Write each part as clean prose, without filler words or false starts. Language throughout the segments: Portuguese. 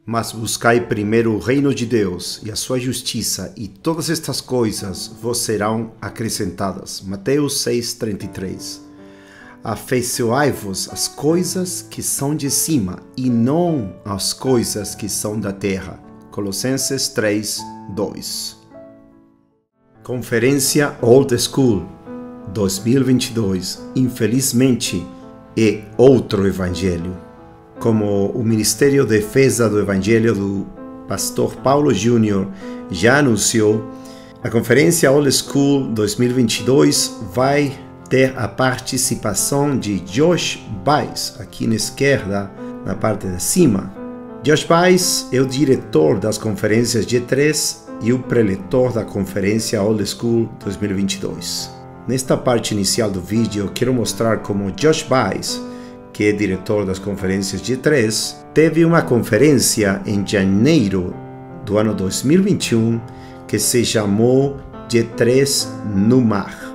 Mas buscai primeiro o reino de Deus e a sua justiça, e todas estas coisas vos serão acrescentadas. Mateus 6,33. Afeiçoai-vos às coisas que são de cima, e não às coisas que são da terra. Colossenses 3:2. Conferência Old School 2022. Infelizmente, é outro evangelho. Como o Ministério de Defesa do Evangelho do Pastor Paulo Júnior já anunciou, a Conferência Old School 2022 vai ter a participação de Josh Buice, aqui na esquerda, na parte de cima. Josh Buice é o diretor das conferências G3 e o preletor da Conferência Old School 2022. Nesta parte inicial do vídeo, quero mostrar como Josh Buice, que é diretor das conferências G3, teve uma conferência em janeiro do ano 2021 que se chamou G3 no Mar.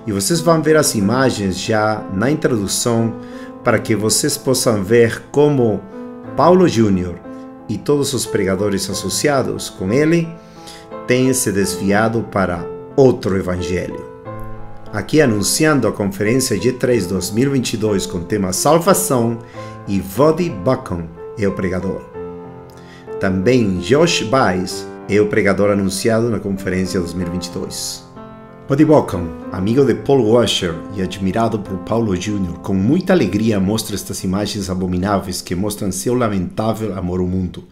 E vocês vão ver as imagens já na introdução para que vocês possam ver como Paulo Júnior e todos os pregadores associados com ele têm se desviado para outro evangelho. Aqui anunciando a conferência G3 2022 com o tema Salvação, e Voddie Baucham é o pregador. Também Josh Buice é o pregador anunciado na conferência 2022. Voddie Baucham, amigo de Paul Washer e admirado por Paulo Júnior, com muita alegria mostra estas imagens abomináveis que mostram seu lamentável amor ao mundo.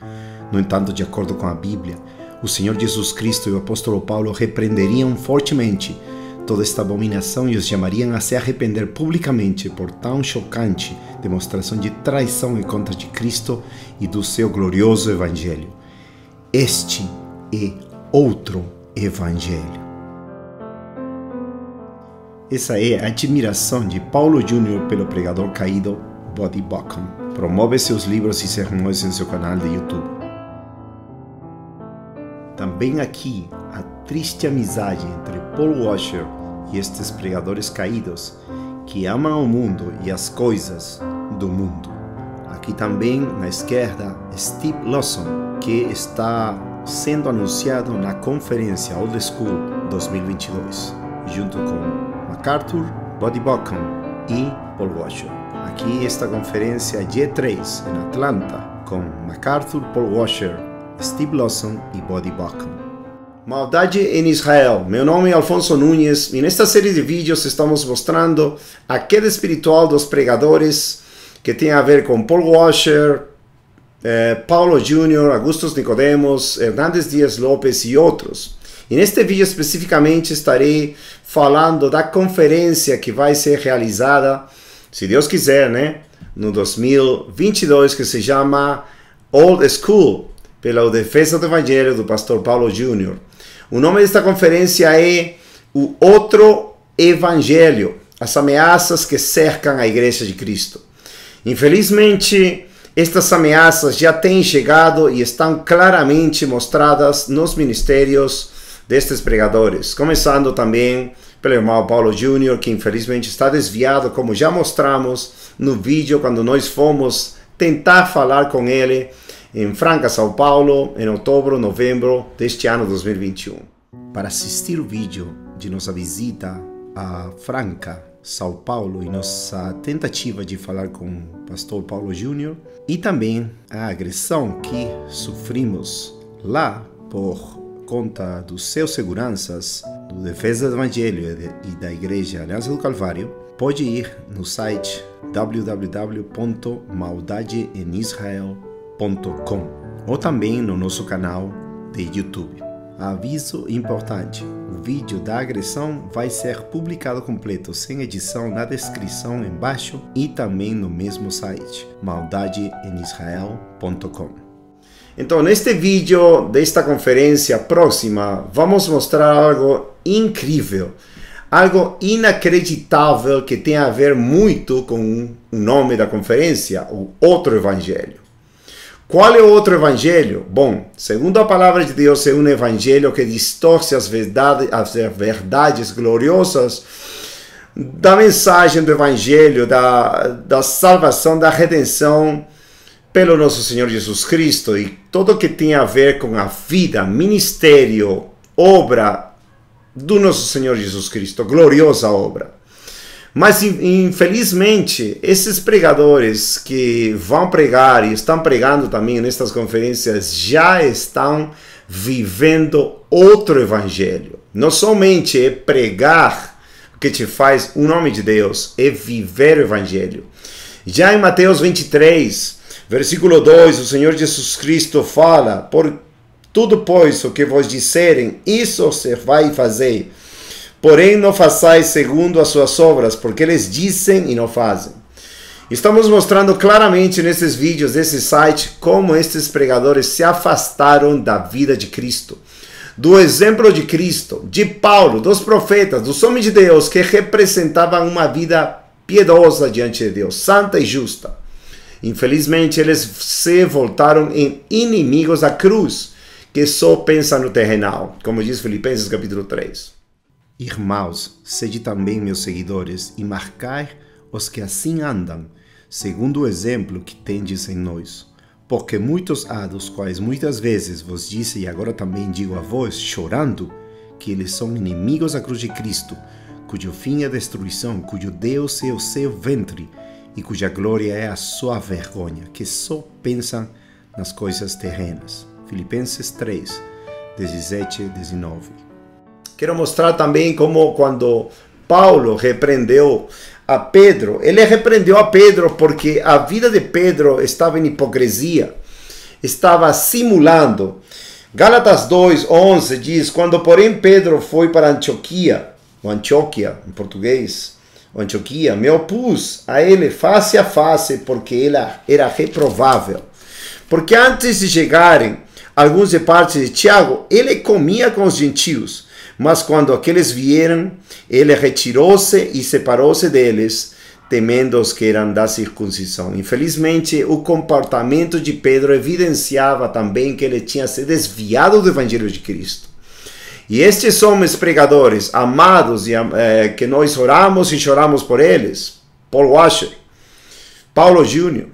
No entanto, de acordo com a Bíblia, o Senhor Jesus Cristo e o apóstolo Paulo repreenderiam fortemente toda esta abominação e os chamariam a se arrepender publicamente por tão chocante demonstração de traição em contra de Cristo e do seu glorioso Evangelho. Este é outro Evangelho. Essa é a admiração de Paulo Júnior pelo pregador caído Voddie Baucham. Promove seus livros e sermões em seu canal de YouTube. Também aqui a triste amizade entre Paul Washer e estes pregadores caídos que amam o mundo e as coisas do mundo. Aqui também na esquerda Steve Lawson, que está sendo anunciado na conferência Old School 2022, junto com MacArthur, Voddie Baucham e Paul Washer. Aqui esta conferência G3 em Atlanta, com MacArthur, Paul Washer, Steve Lawson e Voddie Baucham. Maldade em Israel. Meu nome é Alfonso Núñez e nesta série de vídeos estamos mostrando a queda espiritual dos pregadores que tem a ver com Paul Washer, Paulo Júnior, Augustus Nicodemos, Hernández Dias Lopes e outros. E neste vídeo especificamente estarei falando da conferência que vai ser realizada, se Deus quiser, né, no 2022, que se chama Old School, pela Defesa do Evangelho do Pastor Paulo Júnior. O nome desta conferência é O Outro Evangelho, as ameaças que cercam a Igreja de Cristo. Infelizmente, estas ameaças já têm chegado e estão claramente mostradas nos ministérios destes pregadores, começando também pelo irmão Paulo Júnior, que infelizmente está desviado, como já mostramos no vídeo quando nós fomos tentar falar com ele em Franca, São Paulo, em outubro, novembro deste ano 2021. Para assistir o vídeo de nossa visita a Franca, São Paulo e nossa tentativa de falar com o pastor Paulo Júnior e também a agressão que sofrimos lá por conta dos seus seguranças, do Defesa do Evangelho e da Igreja Aliança do Calvário, pode ir no site www.maldadeenisrael.com ou também no nosso canal de YouTube. Aviso importante: o vídeo da agressão vai ser publicado completo, sem edição, na descrição embaixo e também no mesmo site, maldadeenisrael.com. Então, neste vídeo desta conferência próxima, vamos mostrar algo incrível, algo inacreditável que tem a ver muito com o nome da conferência, o Outro Evangelho. Qual é o outro evangelho? Bom, segundo a palavra de Deus, é um evangelho que distorce as verdades gloriosas da mensagem do evangelho, da salvação, da redenção pelo nosso Senhor Jesus Cristo e tudo que tem a ver com a vida, ministério, obra do nosso Senhor Jesus Cristo, gloriosa obra. Mas, infelizmente, esses pregadores que vão pregar e estão pregando também nestas conferências já estão vivendo outro evangelho. Não somente é pregar o que te faz o nome de Deus, é viver o evangelho. Já em Mateus 23, versículo 2, o Senhor Jesus Cristo fala: por tudo, pois, o que vos disserem, isso se vai fazer. Porém, não façais segundo as suas obras, porque eles dizem e não fazem. Estamos mostrando claramente nesses vídeos desse site como estes pregadores se afastaram da vida de Cristo, do exemplo de Cristo, de Paulo, dos profetas, dos homens de Deus que representavam uma vida piedosa diante de Deus, santa e justa. Infelizmente, eles se voltaram em inimigos da cruz, que só pensam no terrenal, como diz Filipenses capítulo 3. Irmãos, sede também meus seguidores, e marcai os que assim andam, segundo o exemplo que tendes em nós. Porque muitos há dos quais muitas vezes vos disse, e agora também digo a vós, chorando, que eles são inimigos da cruz de Cristo, cujo fim é a destruição, cujo Deus é o seu ventre, e cuja glória é a sua vergonha, que só pensam nas coisas terrenas. Filipenses 3, 17 e 19. Quero mostrar também como quando Paulo repreendeu a Pedro, ele repreendeu a Pedro porque a vida de Pedro estava em hipocrisia, estava simulando. Gálatas 2:11 diz: quando porém Pedro foi para Antioquia, ou Antioquia em português, ou Antioquia, me opus a ele face a face porque ele era reprovável. Porque antes de chegarem alguns de parte de Tiago, ele comia com os gentios. Mas quando aqueles vieram, ele retirou-se e separou-se deles, temendo os que eram da circuncisão. Infelizmente, o comportamento de Pedro evidenciava também que ele tinha se desviado do Evangelho de Cristo. E estes homens pregadores, amados, que nós oramos e choramos por eles, Paul Washer, Paulo Júnior,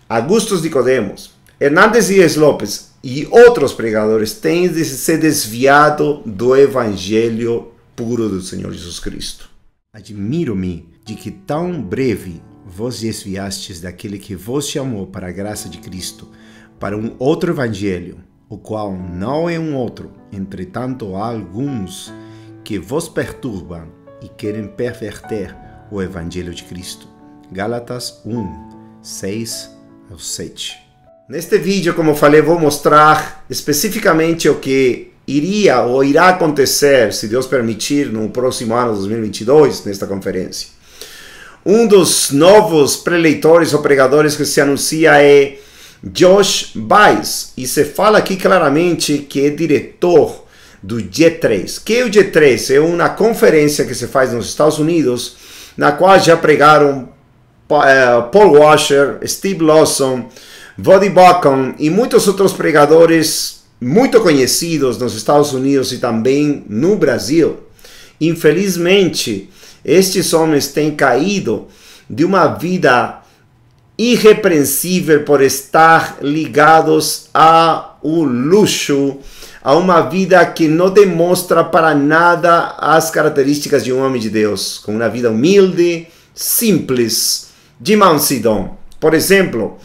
Augustus Nicodemos, Hernandes Dias Lopes e outros pregadores têm se desviado do evangelho puro do Senhor Jesus Cristo. Admiro-me de que tão breve vos desviastes daquele que vos chamou para a graça de Cristo, para um outro evangelho, o qual não é um outro. Entretanto, há alguns que vos perturbam e querem perverter o evangelho de Cristo. Gálatas 1, 6 ao 7. Neste vídeo, como falei, vou mostrar especificamente o que iria ou irá acontecer, se Deus permitir, no próximo ano, 2022, nesta conferência. Um dos novos preleitores ou pregadores que se anuncia é Josh Buice, e se fala aqui claramente que é diretor do G3. Que é o G3? É uma conferência que se faz nos Estados Unidos, na qual já pregaram Paul Washer, Steve Lawson, Voddie Baucham e muitos outros pregadores muito conhecidos nos Estados Unidos e também no Brasil. Infelizmente, estes homens têm caído de uma vida irrepreensível por estar ligados ao luxo, a uma vida que não demonstra para nada as características de um homem de Deus, com uma vida humilde, simples, de mansidão. Por exemplo,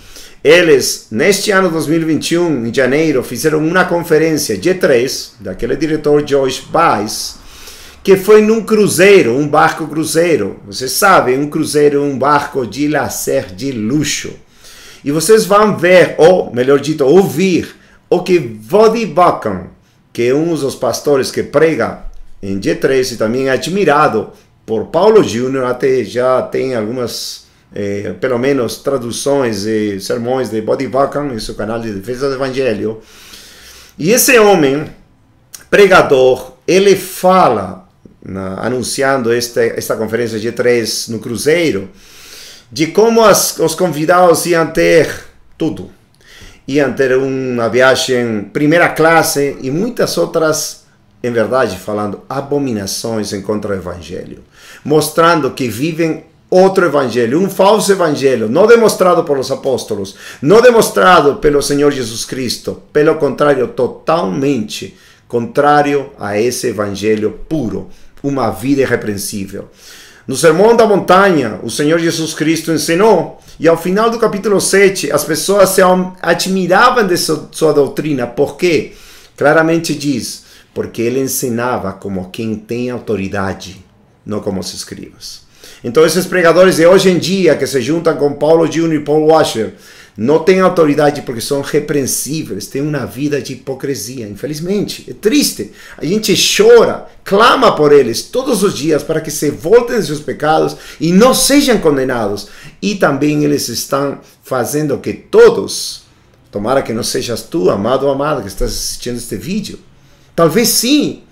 eles, neste ano 2021, em janeiro, fizeram uma conferência G3, daquele diretor Josh Buice, que foi num cruzeiro, um barco cruzeiro. Vocês sabem, um cruzeiro é um barco de lazer, de luxo. E vocês vão ver, ou melhor dito, ouvir, o que Voddie Baucham, que é um dos pastores que prega em G3 e também é admirado por Paulo Júnior, até já tem algumas pelo menos traduções e sermões de Voddie Baucham em seu canal de defesa do Evangelho. E esse homem, pregador, ele fala, anunciando esta conferência G3 no cruzeiro, de como os convidados iam ter tudo. Iam ter uma viagem primeira classe e muitas outras, em verdade falando, abominações em contra o Evangelho. Mostrando que vivem outro evangelho, um falso evangelho, não demonstrado por os apóstolos, não demonstrado pelo Senhor Jesus Cristo. Pelo contrário, totalmente contrário a esse evangelho puro, uma vida irrepreensível. No Sermão da Montanha, o Senhor Jesus Cristo ensinou, e ao final do capítulo 7, as pessoas se admiravam de sua doutrina. Por quê? Claramente diz, porque ele ensinava como quem tem autoridade, não como os escribas. Então esses pregadores de hoje em dia, que se juntam com Paulo Júnior e Paul Washer, não têm autoridade porque são repreensíveis, têm uma vida de hipocrisia, infelizmente. É triste. A gente chora, clama por eles todos os dias para que se voltem de seus pecados e não sejam condenados. E também eles estão fazendo que todos, tomara que não sejas tu, amado ou amada, que estás assistindo este vídeo, talvez sim,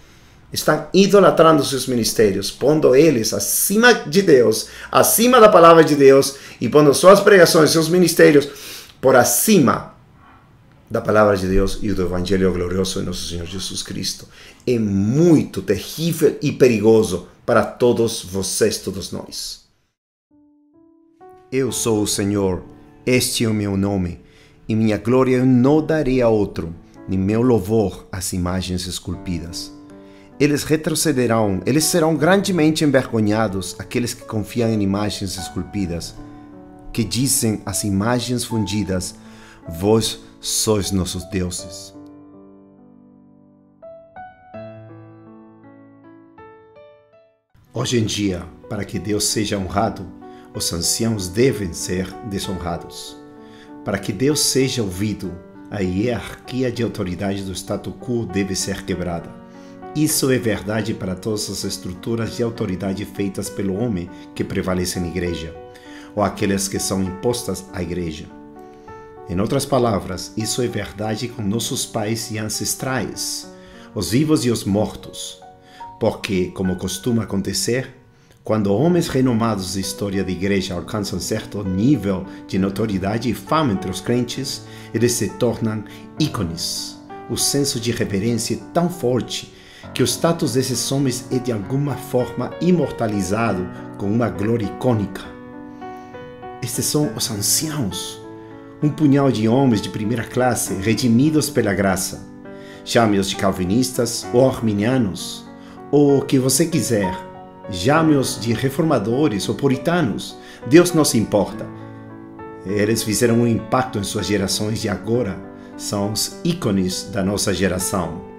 estão idolatrando seus ministérios, pondo eles acima de Deus, acima da palavra de Deus, e pondo suas pregações, seus ministérios, por acima da palavra de Deus e do Evangelho glorioso de nosso Senhor Jesus Cristo. É muito terrível e perigoso para todos vocês, todos nós. Eu sou o Senhor, este é o meu nome, e minha glória eu não darei a outro, nem meu louvor às imagens esculpidas. Eles retrocederão, eles serão grandemente envergonhados, aqueles que confiam em imagens esculpidas, que dizem às imagens fundidas, vós sois nossos deuses. Hoje em dia, para que Deus seja honrado, os anciãos devem ser desonrados. Para que Deus seja ouvido, a hierarquia de autoridade do status quo deve ser quebrada. Isso é verdade para todas as estruturas de autoridade feitas pelo homem que prevalecem na igreja, ou aquelas que são impostas à igreja. Em outras palavras, isso é verdade com nossos pais e ancestrais, os vivos e os mortos, porque, como costuma acontecer, quando homens renomados da história da igreja alcançam certo nível de notoriedade e fama entre os crentes, eles se tornam ícones. O senso de reverência é tão forte que o status desses homens é de alguma forma imortalizado com uma glória icônica. Estes são os anciãos, um punhal de homens de primeira classe, redimidos pela graça. Chame-os de calvinistas ou arminianos, ou o que você quiser. Chame-os de reformadores ou puritanos. Deus não se importa. Eles fizeram um impacto em suas gerações e agora são os ícones da nossa geração.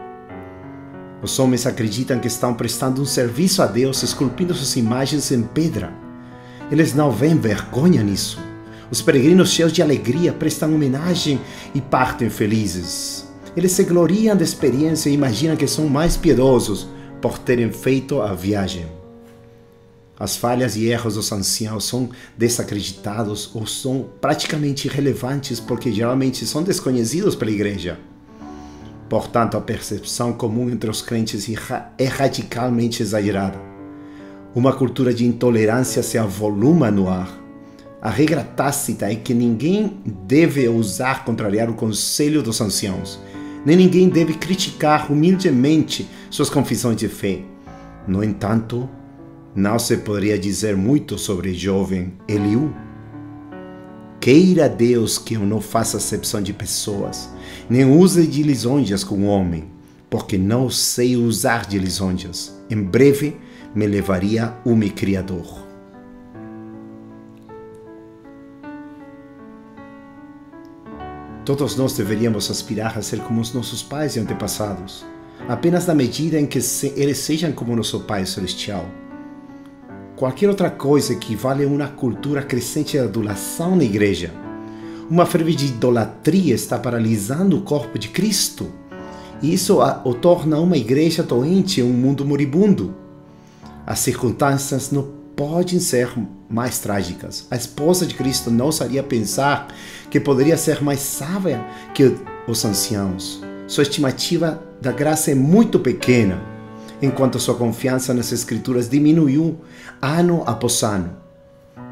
Os homens acreditam que estão prestando um serviço a Deus, esculpindo suas imagens em pedra. Eles não veem vergonha nisso. Os peregrinos cheios de alegria prestam homenagem e partem felizes. Eles se gloriam da experiência e imaginam que são mais piedosos por terem feito a viagem. As falhas e erros dos anciãos são desacreditados ou são praticamente irrelevantes porque geralmente são desconhecidos pela igreja. Portanto, a percepção comum entre os crentes é radicalmente exagerada. Uma cultura de intolerância se avoluma no ar. A regra tácita é que ninguém deve ousar contrariar o conselho dos anciãos, nem ninguém deve criticar humildemente suas confissões de fé. No entanto, não se poderia dizer muito sobre o jovem Eliú. Queira Deus que eu não faça acepção de pessoas, nem use de lisonjas com o homem, porque não sei usar de lisonjas. Em breve me levaria o meu Criador. Todos nós deveríamos aspirar a ser como os nossos pais e antepassados, apenas na medida em que eles sejam como nosso Pai Celestial. Qualquer outra coisa equivale a uma cultura crescente de adulação na igreja. Uma ferve de idolatria está paralisando o corpo de Cristo. E isso o torna uma igreja doente e um mundo moribundo. As circunstâncias não podem ser mais trágicas. A esposa de Cristo não ousaria pensar que poderia ser mais sábia que os anciãos. Sua estimativa da graça é muito pequena, enquanto sua confiança nas Escrituras diminuiu ano após ano.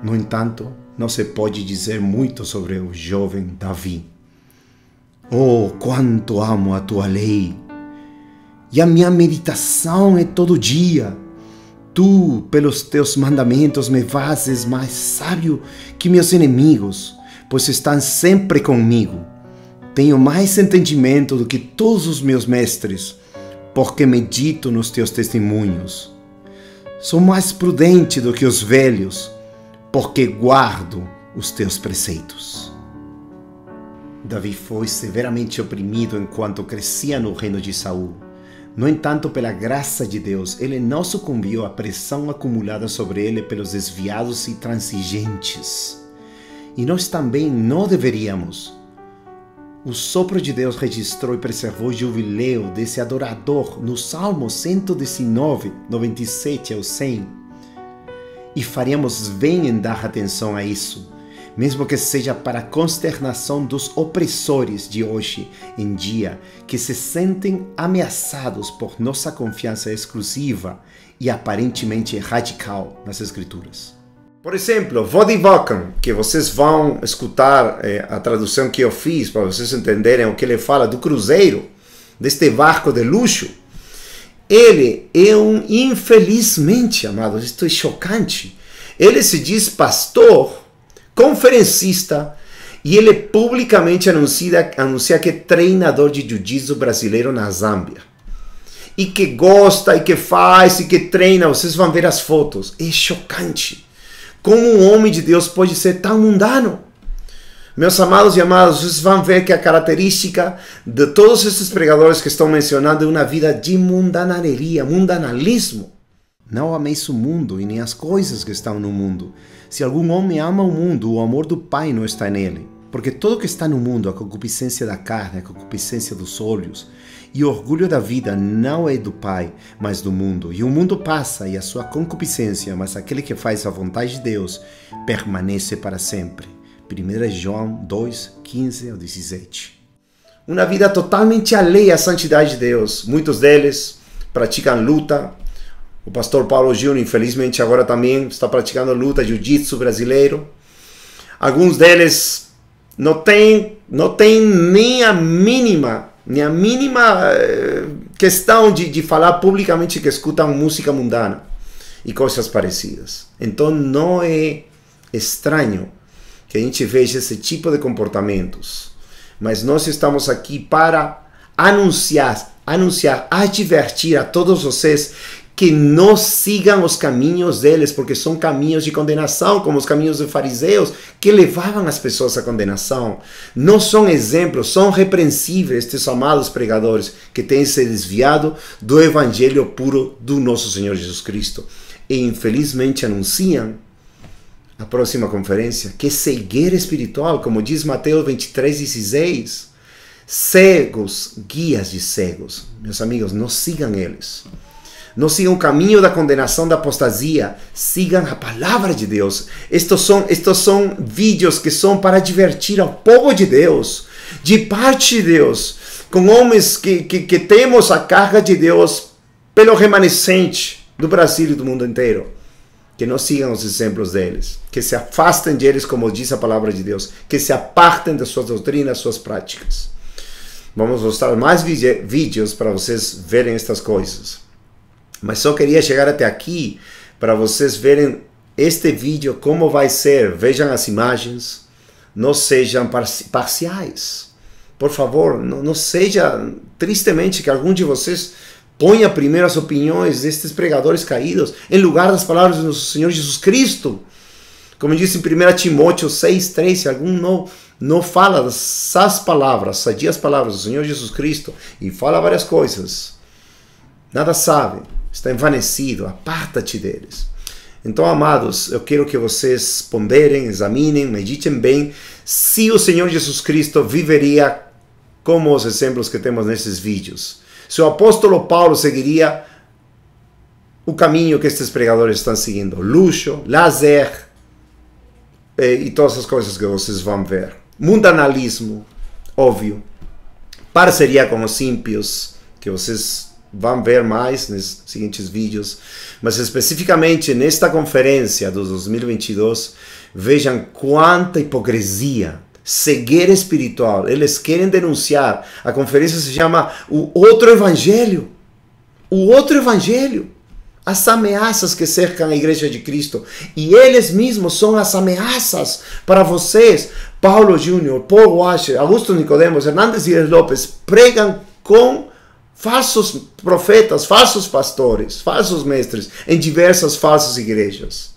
No entanto, não se pode dizer muito sobre o jovem Davi. Oh, quanto amo a tua lei! E a minha meditação é todo dia. Tu, pelos teus mandamentos, me fazes mais sábio que meus inimigos, pois estão sempre comigo. Tenho mais entendimento do que todos os meus mestres, porque medito nos teus testemunhos. Sou mais prudente do que os velhos, porque guardo os teus preceitos. Davi foi severamente oprimido enquanto crescia no reino de Saul. No entanto, pela graça de Deus, ele não sucumbiu à pressão acumulada sobre ele pelos desviados e transigentes. E nós também não deveríamos. O sopro de Deus registrou e preservou o jubileu desse adorador no Salmo 119, 97 ao 100. E faríamos bem em dar atenção a isso, mesmo que seja para a consternação dos opressores de hoje em dia, que se sentem ameaçados por nossa confiança exclusiva e aparentemente radical nas Escrituras. Por exemplo, Vodivokam, que vocês vão escutar a tradução que eu fiz para vocês entenderem o que ele fala do cruzeiro, deste barco de luxo. Ele é infelizmente, amados, isto é chocante, ele se diz pastor, conferencista, e ele publicamente anuncia que é treinador de jiu-jitsu brasileiro na Zâmbia. E que gosta, e que faz, e que treina. Vocês vão ver as fotos. É chocante. Como um homem de Deus pode ser tão mundano? Meus amados e amadas, vocês vão ver que a característica de todos esses pregadores que estão mencionando é uma vida de mundanaria, mundanalismo. Não ameis o mundo e nem as coisas que estão no mundo. Se algum homem ama o mundo, o amor do Pai não está nele. Porque tudo que está no mundo, a concupiscência da carne, a concupiscência dos olhos e o orgulho da vida não é do Pai, mas do mundo. E o mundo passa e a sua concupiscência, mas aquele que faz a vontade de Deus permanece para sempre. 1 João 2, 15 ao 17. Uma vida totalmente alheia à santidade de Deus. Muitos deles praticam luta. O pastor Paulo Júnior, infelizmente, agora também está praticando luta, jiu-jitsu brasileiro. Alguns deles não têm nem a mínima questão de falar publicamente que escutam música mundana e coisas parecidas. Então não é estranho que a gente veja esse tipo de comportamentos. Mas nós estamos aqui para anunciar, advertir a todos vocês que não sigam os caminhos deles, porque são caminhos de condenação, como os caminhos dos fariseus, que levavam as pessoas à condenação. Não são exemplos, são repreensíveis estes amados pregadores que têm se desviado do evangelho puro do nosso Senhor Jesus Cristo. E infelizmente anunciam a próxima conferência que cegueira espiritual, como diz Mateus 23, 16, cegos, guias de cegos. Meus amigos, não sigam eles. Não sigam o caminho da condenação, da apostasia. Sigam a palavra de Deus. Estes são vídeos que são para divertir ao povo de Deus, de parte de Deus, com homens que temos a carga de Deus pelo remanescente do Brasil e do mundo inteiro. Que não sigam os exemplos deles. Que se afastem deles, como diz a palavra de Deus. Que se apartem das suas doutrinas, suas práticas. Vamos mostrar mais vídeos para vocês verem estas coisas. Mas só queria chegar até aqui para vocês verem este vídeo, como vai ser. Vejam as imagens, não sejam parciais. Por favor, não seja, tristemente, que algum de vocês ponha primeiro as opiniões destes pregadores caídos em lugar das palavras do nosso Senhor Jesus Cristo. Como diz em 1 Timóteo 6,3, se algum não fala essas palavras, sadias palavras do Senhor Jesus Cristo, e fala várias coisas, nada sabe, está envanecido, aparta-te deles. Então, amados, eu quero que vocês ponderem, examinem, meditem bem se o Senhor Jesus Cristo viveria como os exemplos que temos nesses vídeos. Se o apóstolo Paulo seguiria o caminho que estes pregadores estão seguindo, luxo, lazer e todas as coisas que vocês vão ver. Mundanalismo, óbvio. Parceria com os ímpios, que vocês vão ver mais nos seguintes vídeos, mas especificamente nesta conferência do 2022, vejam quanta hipocrisia, cegueira espiritual. Eles querem denunciar. A conferência se chama O Outro Evangelho. O Outro Evangelho. as ameaças que cercam a Igreja de Cristo. E eles mesmos são as ameaças para vocês. Paulo Júnior, Paul Washer, Augusto Nicodemos, Hernandes Dias Lopes pregam com falsos profetas, falsos pastores, falsos mestres em diversas falsas igrejas.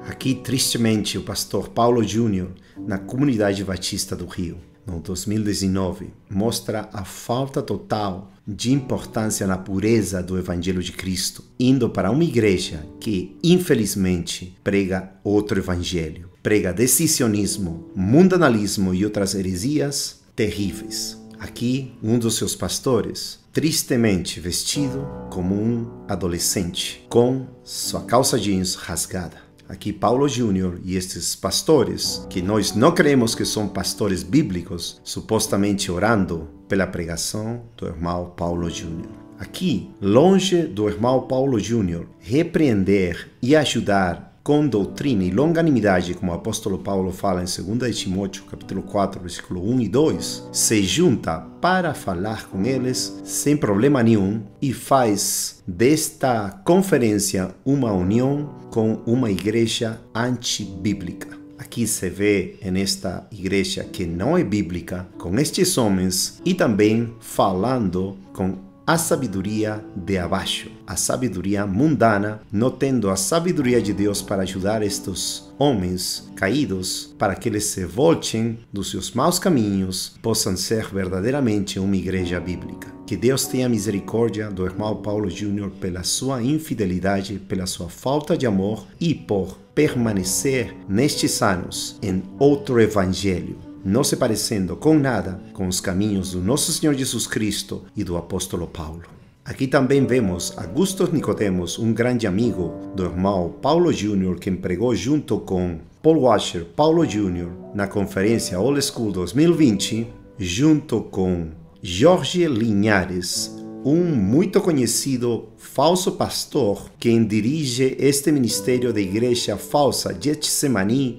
Aqui, tristemente, o pastor Paulo Júnior, na Comunidade Batista do Rio, no 2019, mostra a falta total de importância na pureza do Evangelho de Cristo, indo para uma igreja que, infelizmente, prega outro evangelho. Prega decisionismo, mundanalismo e outras heresias terríveis. Aqui, um dos seus pastores, tristemente vestido como um adolescente, com sua calça jeans rasgada. Aqui Paulo Júnior e estes pastores, que nós não creemos que são pastores bíblicos, supostamente orando pela pregação do irmão Paulo Júnior. Aqui, longe do irmão Paulo Júnior repreender e ajudar com doutrina e longanimidade, como o apóstolo Paulo fala em 2 Timóteo, capítulo 4, versículo 1 e 2, se junta para falar com eles sem problema nenhum e faz desta conferência uma união com uma igreja antibíblica. Aqui se vê nesta igreja que não é bíblica, com estes homens e também falando com a sabedoria de abaixo, a sabedoria mundana, não tendo a sabedoria de Deus para ajudar estes homens caídos, para que eles se voltem dos seus maus caminhos, possam ser verdadeiramente uma igreja bíblica. Que Deus tenha misericórdia do irmão Paulo Júnior pela sua infidelidade, pela sua falta de amor e por permanecer nestes anos em outro evangelho, não se parecendo com nada com os caminhos do nosso Senhor Jesus Cristo e do apóstolo Paulo. Aqui também vemos Augusto Nicodemos, um grande amigo do irmão Paulo Júnior, que pregou junto com Paul Washer, Paulo Júnior, na conferência Old School 2020, junto com Jorge Linhares, um muito conhecido falso pastor, quem dirige este ministério da igreja falsa Getsemani,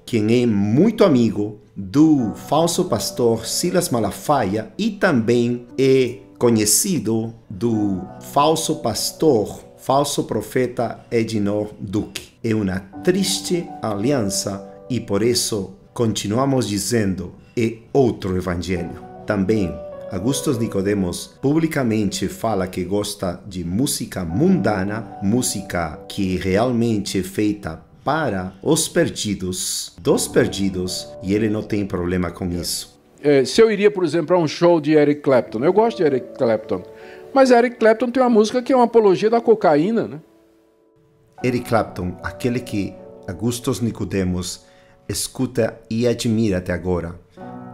quem é muito amigo do falso pastor Silas Malafaia e também é conhecido do falso pastor, falso profeta Edinor Duque. É uma triste aliança e por isso continuamos dizendo é outro evangelho. Também Augusto Nicodemos publicamente fala que gosta de música mundana, música que realmente é feita para os perdidos, dos perdidos, e ele não tem problema com isso. Se eu iria, por exemplo, a um show de Eric Clapton, eu gosto de Eric Clapton, mas Eric Clapton tem uma música que é uma apologia da cocaína, né? Eric Clapton, aquele que Augusto Nicodemos escuta e admira até agora,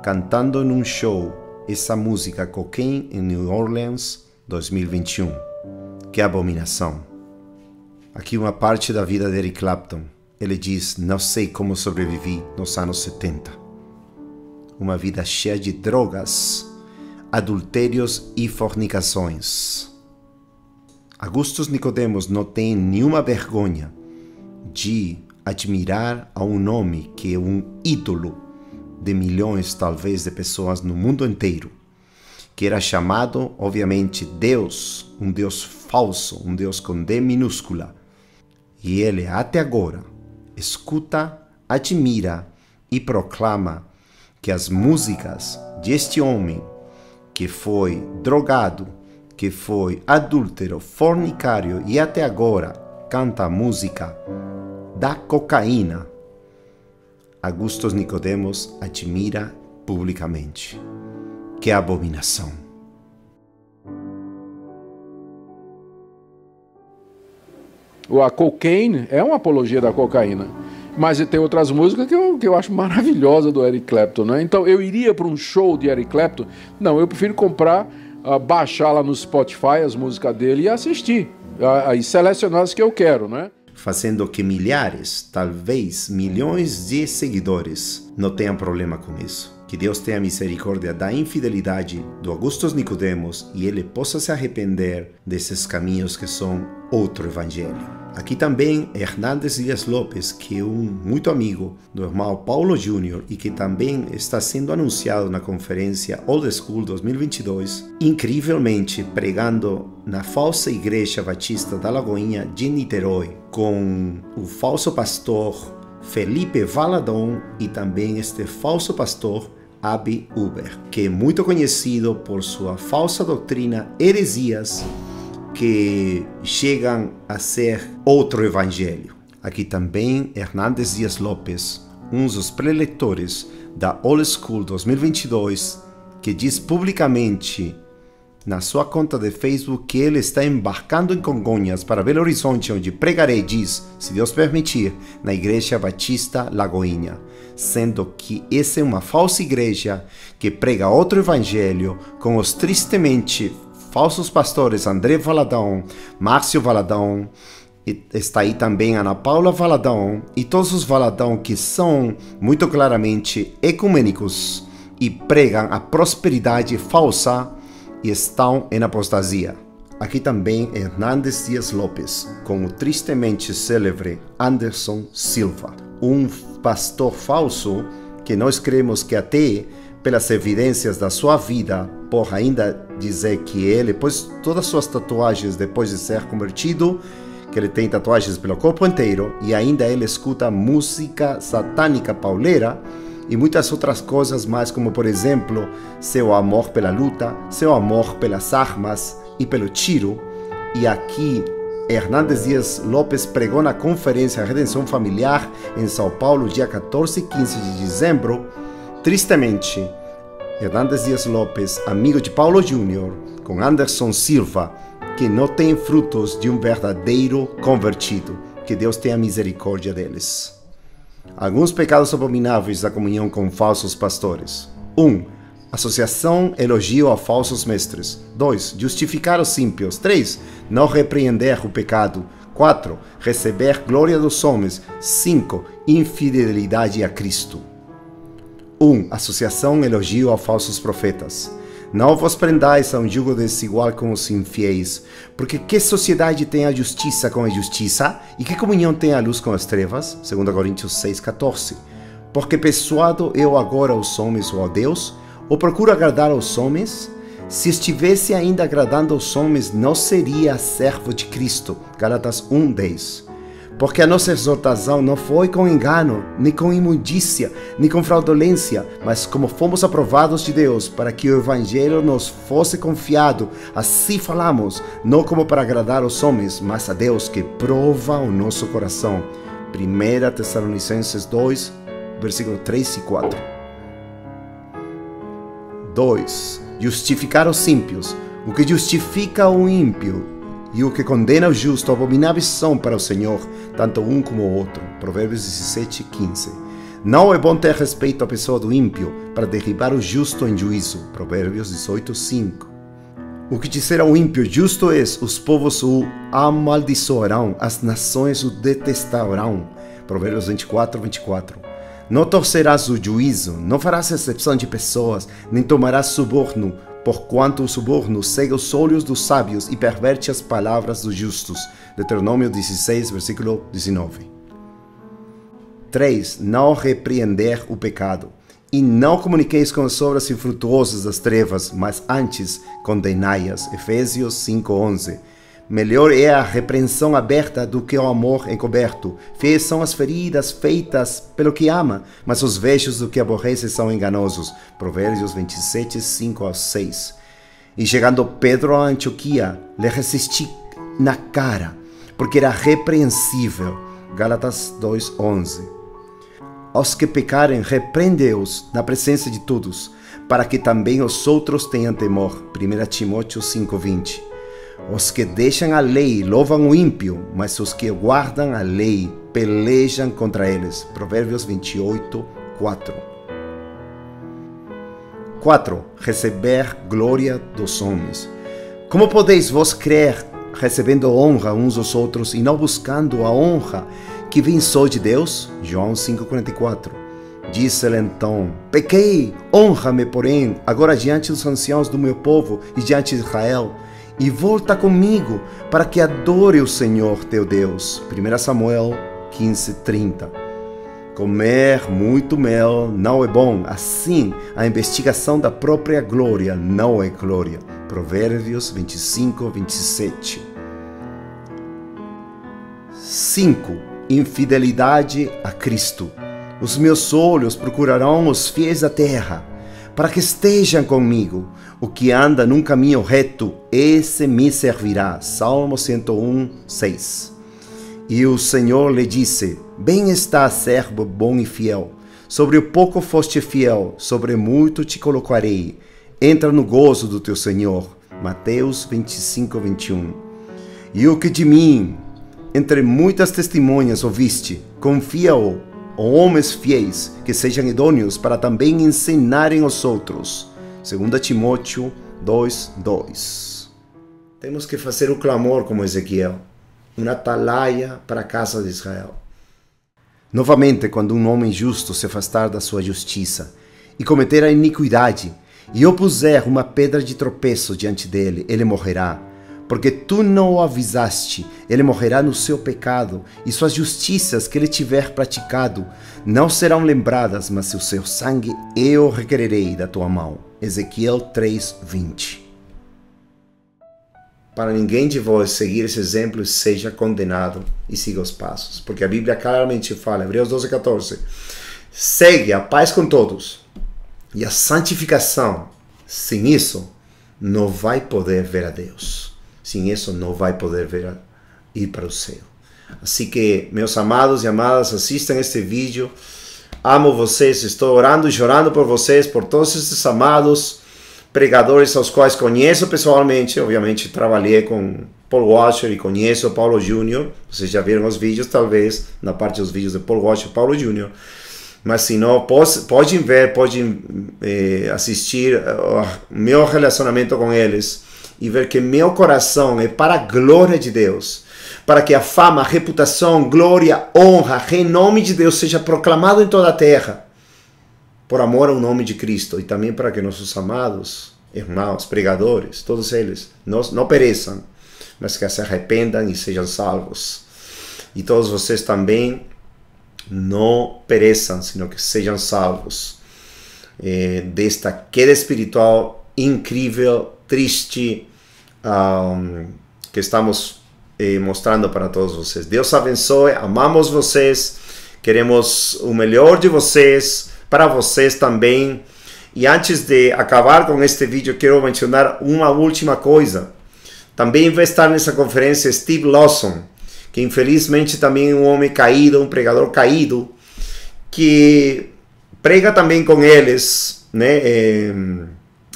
cantando num show essa música Cocaine em New Orleans 2021. Que abominação! Aqui uma parte da vida de Eric Clapton. Ele diz, não sei como sobrevivi nos anos 70. Uma vida cheia de drogas, adultérios e fornicações. Augusto Nicodemos não tem nenhuma vergonha de admirar a um nome que é um ídolo de milhões, talvez, de pessoas no mundo inteiro, que era chamado, obviamente, Deus, um Deus falso, um Deus com D minúscula. E ele, até agora, escuta, admira e proclama que as músicas deste homem que foi drogado, que foi adúltero, fornicário e até agora canta a música da cocaína, Augusto Nicodemos admira publicamente. Que abominação! A Cocaine é uma apologia da cocaína, mas tem outras músicas que eu acho maravilhosas do Eric Clapton, né? Então eu iria para um show de Eric Clapton? Não, eu prefiro comprar, baixar lá no Spotify as músicas dele e assistir, e selecionar as que eu quero, né? Fazendo que milhares, talvez milhões de seguidores não tenham problema com isso. Que Deus tenha misericórdia da infidelidade do Augustus Nicodemos e ele possa se arrepender desses caminhos que são outro evangelho. Aqui também Hernández Dias Lopes, que é muito amigo do irmão Paulo Júnior e que também está sendo anunciado na conferência Old School 2022, incrivelmente pregando na falsa igreja batista da Lagoinha de Niterói, com o falso pastor Felipe Valadão e também este falso pastor Abi Uber, que é muito conhecido por sua falsa doutrina heresias que chegam a ser outro evangelho. Aqui também Hernández Dias Lopes, um dos preletores da Old School 2022, que diz publicamente na sua conta de Facebook que ele está embarcando em Congonhas para Belo Horizonte, onde pregarei, diz, se Deus permitir, na Igreja Batista Lagoinha, sendo que essa é uma falsa igreja que prega outro evangelho com os tristemente falsos pastores André Valadão, Márcio Valadão, está aí também Ana Paula Valadão e todos os Valadão que são muito claramente ecumênicos e pregam a prosperidade falsa e estão em apostasia. Aqui também Hernández Dias Lopes, com o tristemente célebre Anderson Silva, um pastor falso que nós cremos que até pelas evidências da sua vida, por ainda dizer que ele, pois todas as suas tatuagens depois de ser convertido, que ele tem tatuagens pelo corpo inteiro, e ainda ele escuta música satânica pauleira e muitas outras coisas mais, como por exemplo, seu amor pela luta, seu amor pelas armas e pelo tiro. E aqui Hernández Dias Lopes pregou na conferência Redenção Familiar em São Paulo, dia 14 e 15 de dezembro. Tristemente, Hernández Dias Lopes, amigo de Paulo Júnior, com Anderson Silva, que não tem frutos de um verdadeiro convertido. Que Deus tenha misericórdia deles. Alguns pecados abomináveis da comunhão com falsos pastores. 1. Associação, elogio a falsos mestres. 2. Justificar os ímpios. 3. Não repreender o pecado. 4. Receber glória dos homens. 5. Infidelidade a Cristo. 1. Associação, elogio a falsos profetas. Não vos prendais a um jugo desigual com os infiéis, porque que sociedade tem a justiça com a justiça? E que comunhão tem a luz com as trevas? 2 Coríntios 6,14. Porque persuado eu agora os homens ou a Deus? Ou procuro agradar aos homens? Se estivesse ainda agradando aos homens, não seria servo de Cristo. Gálatas 1,10. Porque a nossa exortação não foi com engano, nem com imundícia, nem com fraudulência, mas como fomos aprovados de Deus, para que o Evangelho nos fosse confiado, assim falamos, não como para agradar aos homens, mas a Deus que prova o nosso coração. 1 Tessalonicenses 2, versículo 3 e 4. 2. Justificar os ímpios. O que justifica o ímpio e o que condena o justo, abomináveis são para o Senhor, tanto um como o outro. Provérbios 17, 15. Não é bom ter respeito à pessoa do ímpio, para derribar o justo em juízo. Provérbios 18, 5. O que disser ao ímpio justo é, os povos o amaldiçoarão, as nações o detestarão. Provérbios 24, 24. Não torcerás o juízo, não farás exceção de pessoas, nem tomarás suborno, porquanto o suborno cega os olhos dos sábios e perverte as palavras dos justos. Deuteronômio 16, versículo 19. 3. Não repreender o pecado. E não comuniqueis com as obras infrutuosas das trevas, mas antes condenai-as. Efésios 5, 11. Melhor é a repreensão aberta do que o amor encoberto. Feias são as feridas feitas pelo que ama, mas os vexos do que aborrece são enganosos. Provérbios 27, 5 a 6. E chegando Pedro a Antioquia, lhe resisti na cara, porque era repreensível. Gálatas 2, 11. Aos que pecarem, repreende-os na presença de todos, para que também os outros tenham temor. 1 Timóteo 5, 20. Os que deixam a lei louvam o ímpio, mas os que guardam a lei pelejam contra eles. Provérbios 28, 4. 4. Receber glória dos homens. Como podeis vós crer, recebendo honra uns aos outros e não buscando a honra que vem só de Deus? João 5,44. Disse-lhe então: pequei, honra-me, porém, agora diante dos anciãos do meu povo e diante de Israel, e volta comigo, para que adore o Senhor teu Deus. 1 Samuel 15:30. Comer muito mel não é bom, assim a investigação da própria glória não é glória. Provérbios 25:27. 5. Infidelidade a Cristo. Os meus olhos procurarão os fiéis da terra, para que estejam comigo. O que anda num caminho reto, esse me servirá. Salmo 101:6. E o Senhor lhe disse: bem está, servo bom e fiel. Sobre o pouco foste fiel, sobre muito te colocarei. Entra no gozo do teu Senhor. Mateus 25:21. E o que de mim, entre muitas testemunhas, ouviste, confia-o a homens fiéis, que sejam idôneos para também ensinarem aos outros. 2 Timóteo 2:2. Temos que fazer o clamor como Ezequiel, uma atalaia para a casa de Israel. Novamente, quando um homem justo se afastar da sua justiça e cometer a iniquidade, e eu puser uma pedra de tropeço diante dele, ele morrerá. Porque tu não o avisaste, ele morrerá no seu pecado, e suas justiças que ele tiver praticado não serão lembradas, mas o seu sangue eu requererei da tua mão. Ezequiel 3:20. Para ninguém de vós seguir esse exemplo seja condenado e siga os passos, porque a Bíblia claramente fala, Hebreus 12:14, segue a paz com todos e a santificação. Sem isso, não vai poder ver a Deus. Sem isso, não vai poder ir para o céu. Assim que, meus amados e amadas, assistam este vídeo. Amo vocês, estou orando e chorando por vocês, por todos esses amados pregadores aos quais conheço pessoalmente. Obviamente, trabalhei com Paul Washer e conheço Paulo Jr. Vocês já viram os vídeos, talvez, na parte dos vídeos de Paul Washer e Paulo Jr. Mas se não, podem ver, podem assistir o meu relacionamento com eles e ver que meu coração é para a glória de Deus, para que a fama, a reputação, glória, honra, renome de Deus seja proclamado em toda a terra, por amor ao nome de Cristo, e também para que nossos amados irmãos, pregadores, todos eles, não pereçam, mas que se arrependam e sejam salvos. E todos vocês também não pereçam, sino que sejam salvos desta queda espiritual incrível, triste, que estamos mostrando para todos vocês. Deus abençoe, amamos vocês, queremos o melhor de vocês, para vocês também. E antes de acabar com este vídeo, quero mencionar uma última coisa. Também vai estar nessa conferência Steve Lawson, que infelizmente também é um homem caído, um pregador caído, que prega também com eles, né,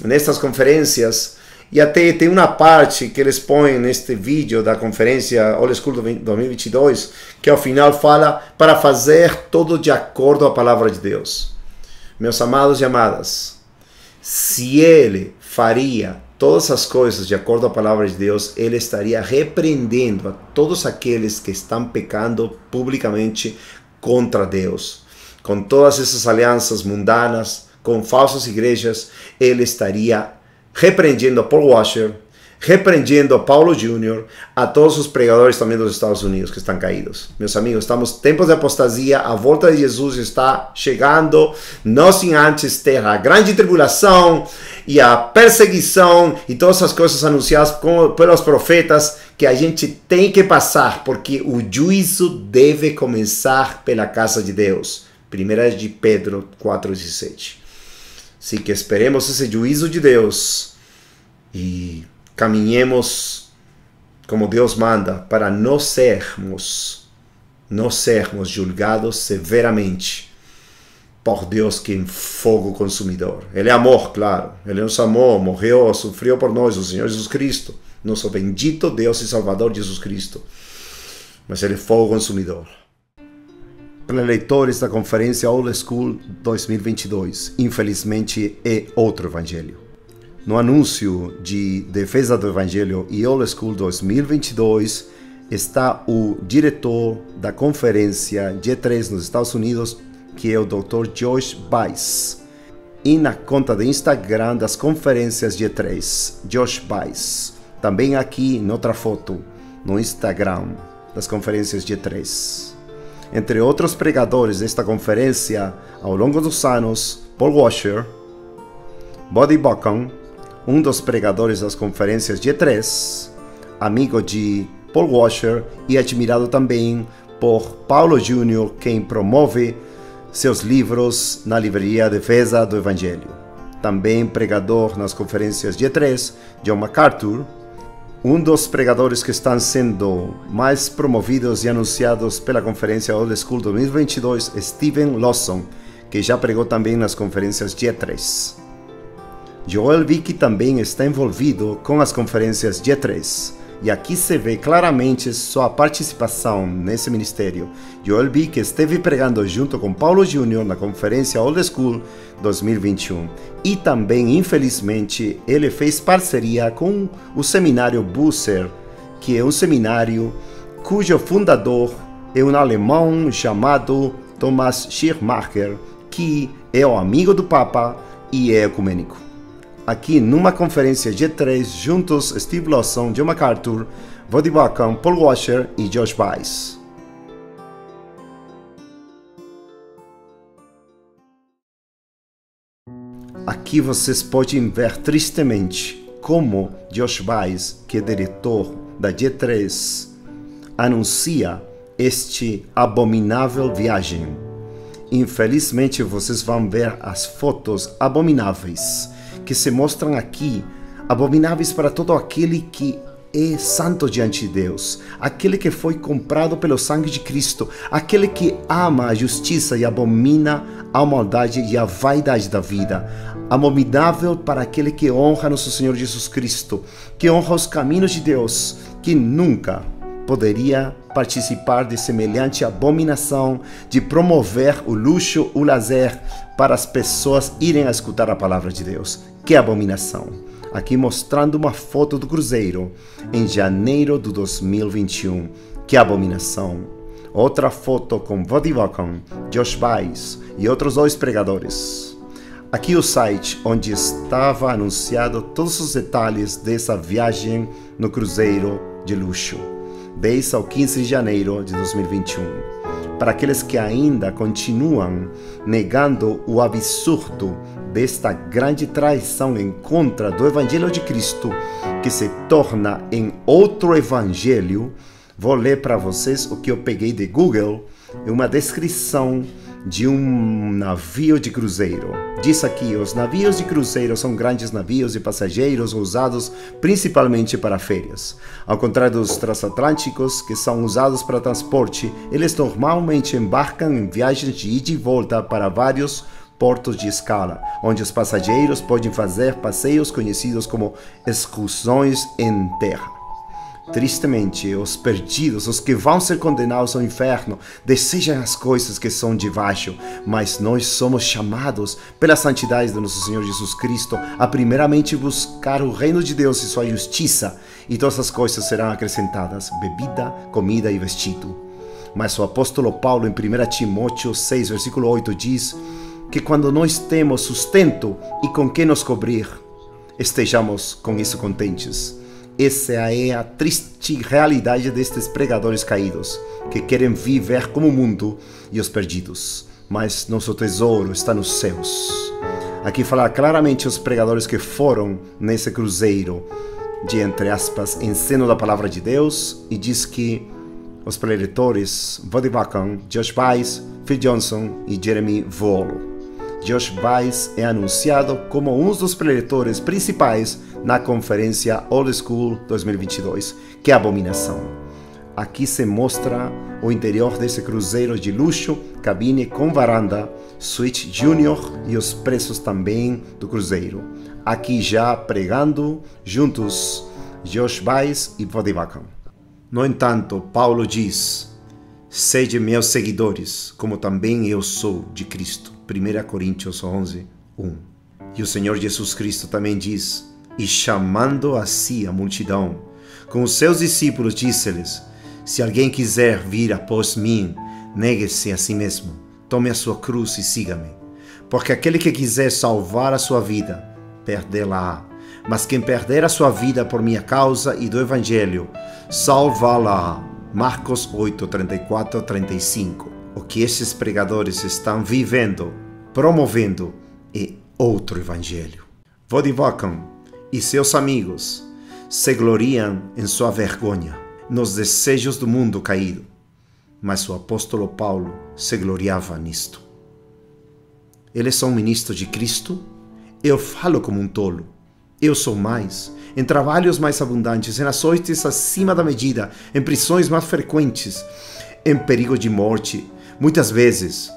nestas conferências. E até tem uma parte que eles põem neste vídeo da conferência All School 2022, que ao final fala para fazer tudo de acordo à palavra de Deus. Meus amados e amadas, se ele faria todas as coisas de acordo à palavra de Deus, ele estaria repreendendo a todos aqueles que estão pecando publicamente contra Deus. Com todas essas alianças mundanas, com falsas igrejas, ele estaria repreendendo a Paul Washer, repreendendo a Paulo Jr., a todos os pregadores também dos Estados Unidos que estão caídos. Meus amigos, estamos em tempos de apostasia, a volta de Jesus está chegando, não sem antes ter a grande tribulação e a perseguição e todas as coisas anunciadas pelos profetas que a gente tem que passar, porque o juízo deve começar pela casa de Deus. 1 de Pedro 4:17. Assim que esperemos esse juízo de Deus e caminhemos como Deus manda para não sermos julgados severamente por Deus, que é fogo consumidor. Ele é amor, claro. Ele nos amou, morreu, sofreu por nós, o Senhor Jesus Cristo, nosso bendito Deus e Salvador Jesus Cristo. Mas Ele é fogo consumidor. Para leitores da conferência All School 2022, infelizmente é outro evangelho. No anúncio de defesa do evangelho e All School 2022 está o diretor da conferência G3 nos Estados Unidos, que é o Dr. Josh Buice. E na conta de Instagram das conferências G3, Josh Buice. Também aqui, noutra foto, no Instagram das conferências G3. Entre outros pregadores desta conferência, ao longo dos anos, Paul Washer, Buddy Buchan, um dos pregadores das conferências G3, amigo de Paul Washer e admirado também por Paulo Jr., quem promove seus livros na livraria Defesa do Evangelho. Também pregador nas conferências G3, John MacArthur, um dos pregadores que estão sendo mais promovidos e anunciados pela conferência Old School 2022, Steven Lawson, que já pregou também nas conferências G3. Joel Vick também está envolvido com as conferências G3. E aqui se vê claramente sua participação nesse ministério. Joel Vick esteve pregando junto com Paulo Jr. na conferência Old School 2021. E também, infelizmente, ele fez parceria com o seminário Busser, que é um seminário cujo fundador é um alemão chamado Thomas Schirmacher, que é o amigo do Papa e é ecumênico. Aqui numa conferência G3, juntos Steve Lawson, John MacArthur, Buddy Buchan, Paul Washer e Josh Buice. Aqui vocês podem ver tristemente como Josh Buice, que é diretor da G3, anuncia este abominável viagem. Infelizmente vocês vão ver as fotos abomináveis que se mostram aqui, abomináveis para todo aquele que é santo diante de Deus, aquele que foi comprado pelo sangue de Cristo, aquele que ama a justiça e abomina a maldade e a vaidade da vida. Abominável para aquele que honra nosso Senhor Jesus Cristo, que honra os caminhos de Deus, que nunca poderia participar de semelhante abominação de promover o luxo, o lazer para as pessoas irem a escutar a palavra de Deus. Que abominação! Aqui mostrando uma foto do cruzeiro em janeiro de 2021. Que abominação! Outra foto com Buddy Buchan, Josh Buice e outros dois pregadores. Aqui o site onde estava anunciado todos os detalhes dessa viagem no cruzeiro de luxo, 10 ao 15 de janeiro de 2021. Para aqueles que ainda continuam negando o absurdo desta grande traição em contra do Evangelho de Cristo, que se torna em outro evangelho, vou ler para vocês o que eu peguei de Google, uma descrição de um navio de cruzeiro. Diz aqui: os navios de cruzeiro são grandes navios de passageiros usados principalmente para férias. Ao contrário dos transatlânticos, que são usados para transporte, eles normalmente embarcam em viagens de ida e volta para vários portos de escala, onde os passageiros podem fazer passeios conhecidos como excursões em terra. Tristemente, os perdidos, os que vão ser condenados ao inferno, desejam as coisas que são de baixo, mas nós somos chamados pela santidade de nosso Senhor Jesus Cristo a primeiramente buscar o reino de Deus e sua justiça, e todas as coisas serão acrescentadas: bebida, comida e vestido. Mas o apóstolo Paulo, em 1 Timóteo 6, versículo 8, diz que quando nós temos sustento e com que nos cobrir, estejamos com isso contentes. Essa é a triste realidade destes pregadores caídos, que querem viver como o mundo e os perdidos. Mas nosso tesouro está nos céus. Aqui fala claramente os pregadores que foram nesse cruzeiro de, entre aspas, ensino da palavra de Deus, e diz que os preletores Buddy Buchan, Josh Buice, Phil Johnson e Jeremy Volo. Josh Buice é anunciado como um dos preletores principais na conferência Old School 2022. Que abominação! Aqui se mostra o interior desse cruzeiro de luxo, cabine com varanda, suíte júnior e os preços também do cruzeiro. Aqui já pregando juntos Josh Buice e Buddy Buchan. No entanto, Paulo diz: sede meus seguidores, como também eu sou de Cristo. 1 Coríntios 11, 1. E o Senhor Jesus Cristo também diz: e chamando a si a multidão, com os seus discípulos, disse-lhes: se alguém quiser vir após mim, negue-se a si mesmo, Tome a sua cruz e siga-me. Porque aquele que quiser salvar a sua vida, perdê-la-á. Mas quem perder a sua vida por minha causa e do Evangelho, salvá-la-á. Marcos 8, 34, 35. O que esses pregadores estão vivendo, promovendo, é outro Evangelho. Vodivakam e seus amigos se gloriam em sua vergonha, nos desejos do mundo caído. Mas o apóstolo Paulo se gloriava nisto. Eles são ministros de Cristo? Eu falo como um tolo. Eu sou mais, em trabalhos mais abundantes, em açoites acima da medida, em prisões mais frequentes, em perigo de morte. Muitas vezes,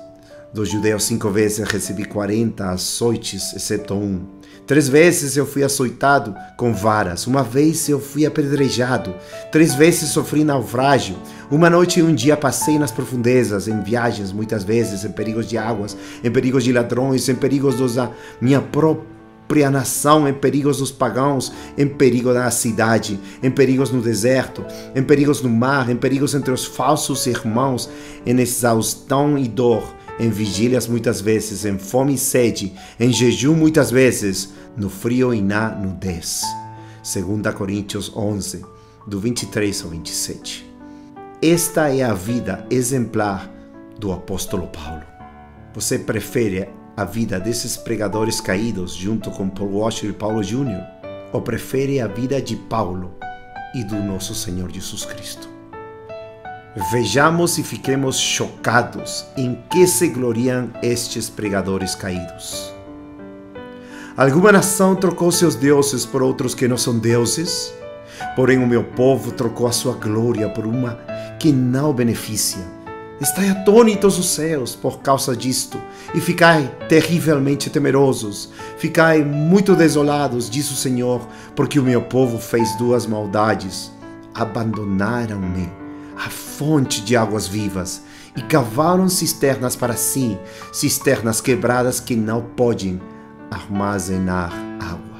dos judeus 5 vezes recebi 40 açoites, exceto um. 3 vezes eu fui açoitado com varas. 1 vez eu fui apedrejado. 3 vezes sofri naufrágio. 1 noite e 1 dia passei nas profundezas, em viagens, muitas vezes, em perigos de águas, em perigos de ladrões, em perigos da minha própria nação, em perigos dos pagãos, em perigo da cidade, em perigos no deserto, em perigos no mar, em perigos entre os falsos irmãos, em exaustão e dor, em vigílias muitas vezes, em fome e sede, em jejum muitas vezes, no frio e na nudez. 2 Coríntios 11, do 23 ao 27. Esta é a vida exemplar do apóstolo Paulo. Você prefere a vida desses pregadores caídos junto com Paul Washer e Paulo Jr., ou prefere a vida de Paulo e do nosso Senhor Jesus Cristo? Vejamos e fiquemos chocados em que se gloriam estes pregadores caídos. Alguma nação trocou seus deuses por outros que não são deuses? Porém o meu povo trocou a sua glória por uma que não o beneficia. Estai atônitos os céus por causa disto, e ficai terrivelmente temerosos. Ficai muito desolados, diz o Senhor, porque o meu povo fez 2 maldades. Abandonaram-me, a fonte de águas vivas, e cavaram cisternas para si, cisternas quebradas que não podem armazenar água.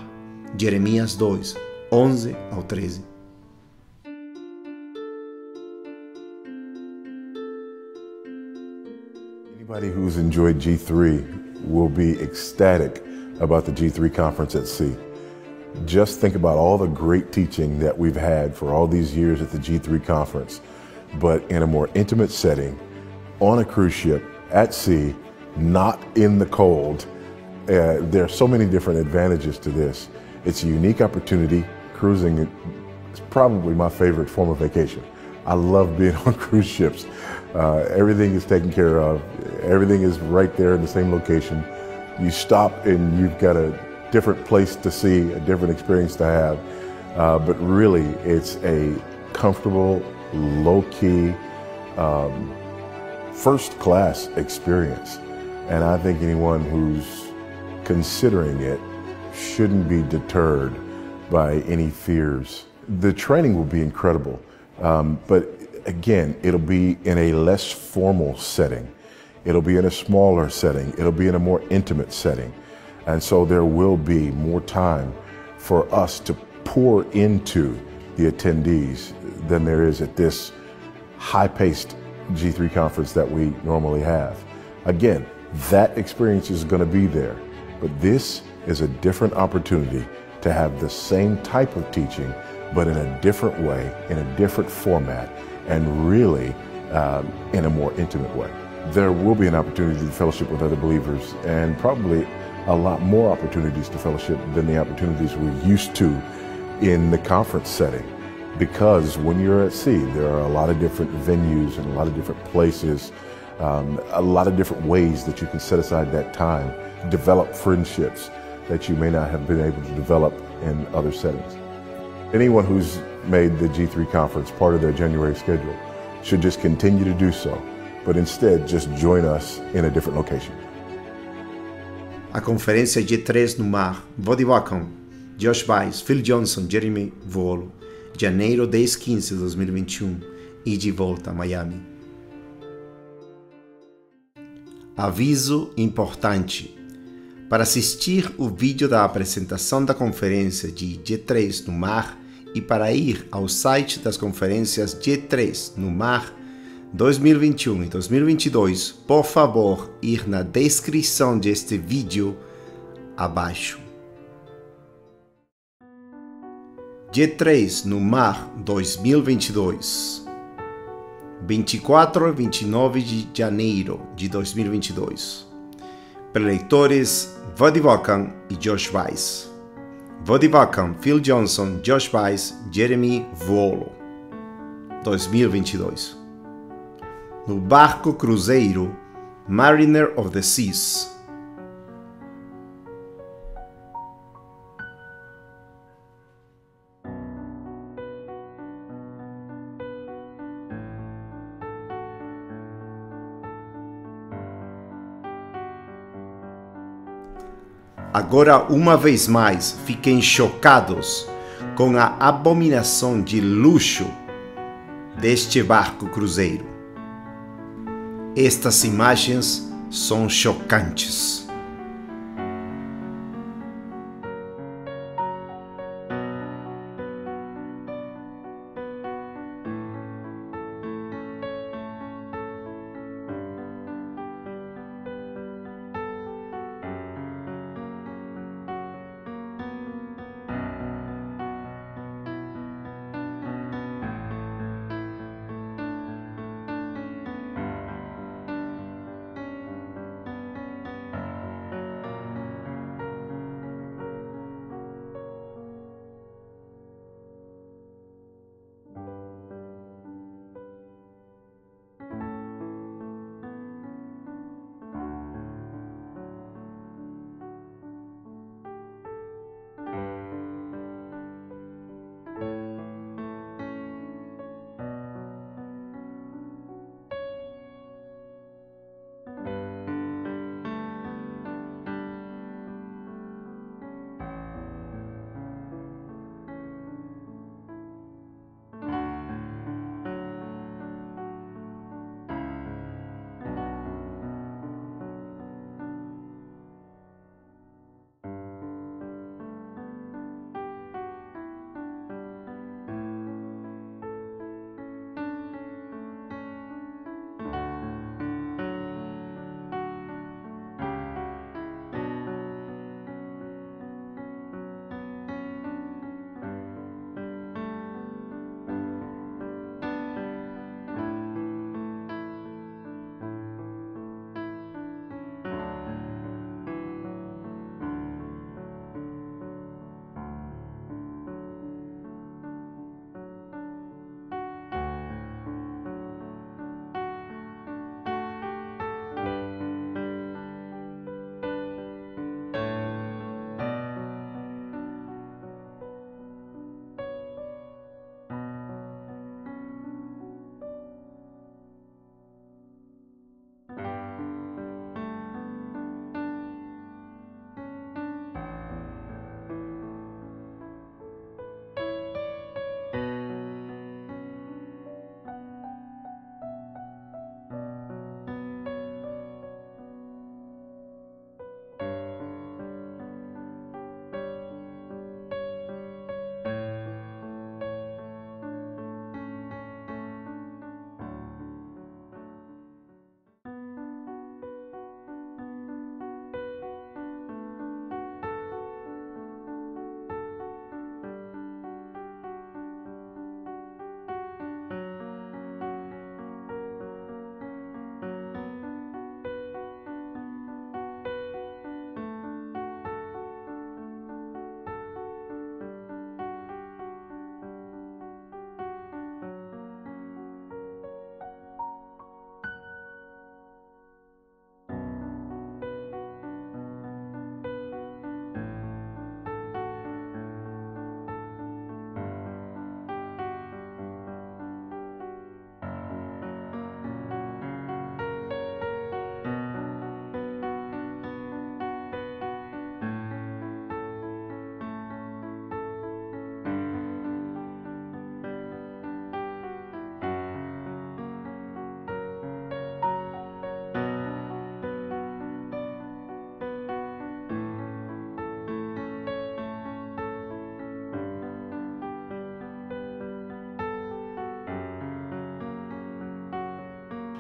Jeremias 2, 11 ao 13. Anybody who's enjoyed G3 will be ecstatic about the G3 conference at sea. Just think about all the great teaching that we've had for all these years at the G3 conference, but in a more intimate setting, on a cruise ship, at sea, not in the cold. There are so many different advantages to this. It's a unique opportunity. Cruising is probably my favorite form of vacation. I love being on cruise ships. Everything is taken care of. Everything is right there in the same location. You stop and you've got a different place to see, a different experience to have. But really, it's a comfortable, low-key, first-class experience. And I think anyone who's considering it shouldn't be deterred by any fears. The training will be incredible, but again, it'll be in a less formal setting. It'll be in a smaller setting. It'll be in a more intimate setting. And so there will be more time for us to pour into the attendees than there is at this high-paced G3 conference that we normally have. Again, that experience is going to be there, but this is a different opportunity to have the same type of teaching, but in a different way, in a different format, and really in a more intimate way. There will be an opportunity to fellowship with other believers, and probably a lot more opportunities to fellowship than the opportunities we're used to in the conference setting. Because when you're at sea, there are a lot of different venues and a lot of different places, a lot of different ways that you can set aside that time, develop friendships that you may not have been able to develop in other settings. Anyone who's made the G3 conference part of their January schedule should just continue to do so, but instead just join us in a different location. A conferência G3 no mar, Vodivakam, Josh Weiss, Phil Johnson, Jeremy Volo, janeiro 10-15 de 2021, e de volta a Miami. Aviso importante. Para assistir o vídeo da apresentação da conferência de G3 no mar e para ir ao site das conferências G3 no mar, 2021 e 2022, por favor, ir na descrição deste vídeo abaixo. G3 no mar 2022. 24 e 29 de janeiro de 2022. Preletores Woody Vaughan e Josh Weiss. Woody Vaughan, Phil Johnson, Josh Weiss, Jeremy Vuolo. 2022. No barco cruzeiro Mariner of the Seas. Agora, uma vez mais, fiquem chocados com a abominação de luxo deste barco cruzeiro. Estas imagens são chocantes.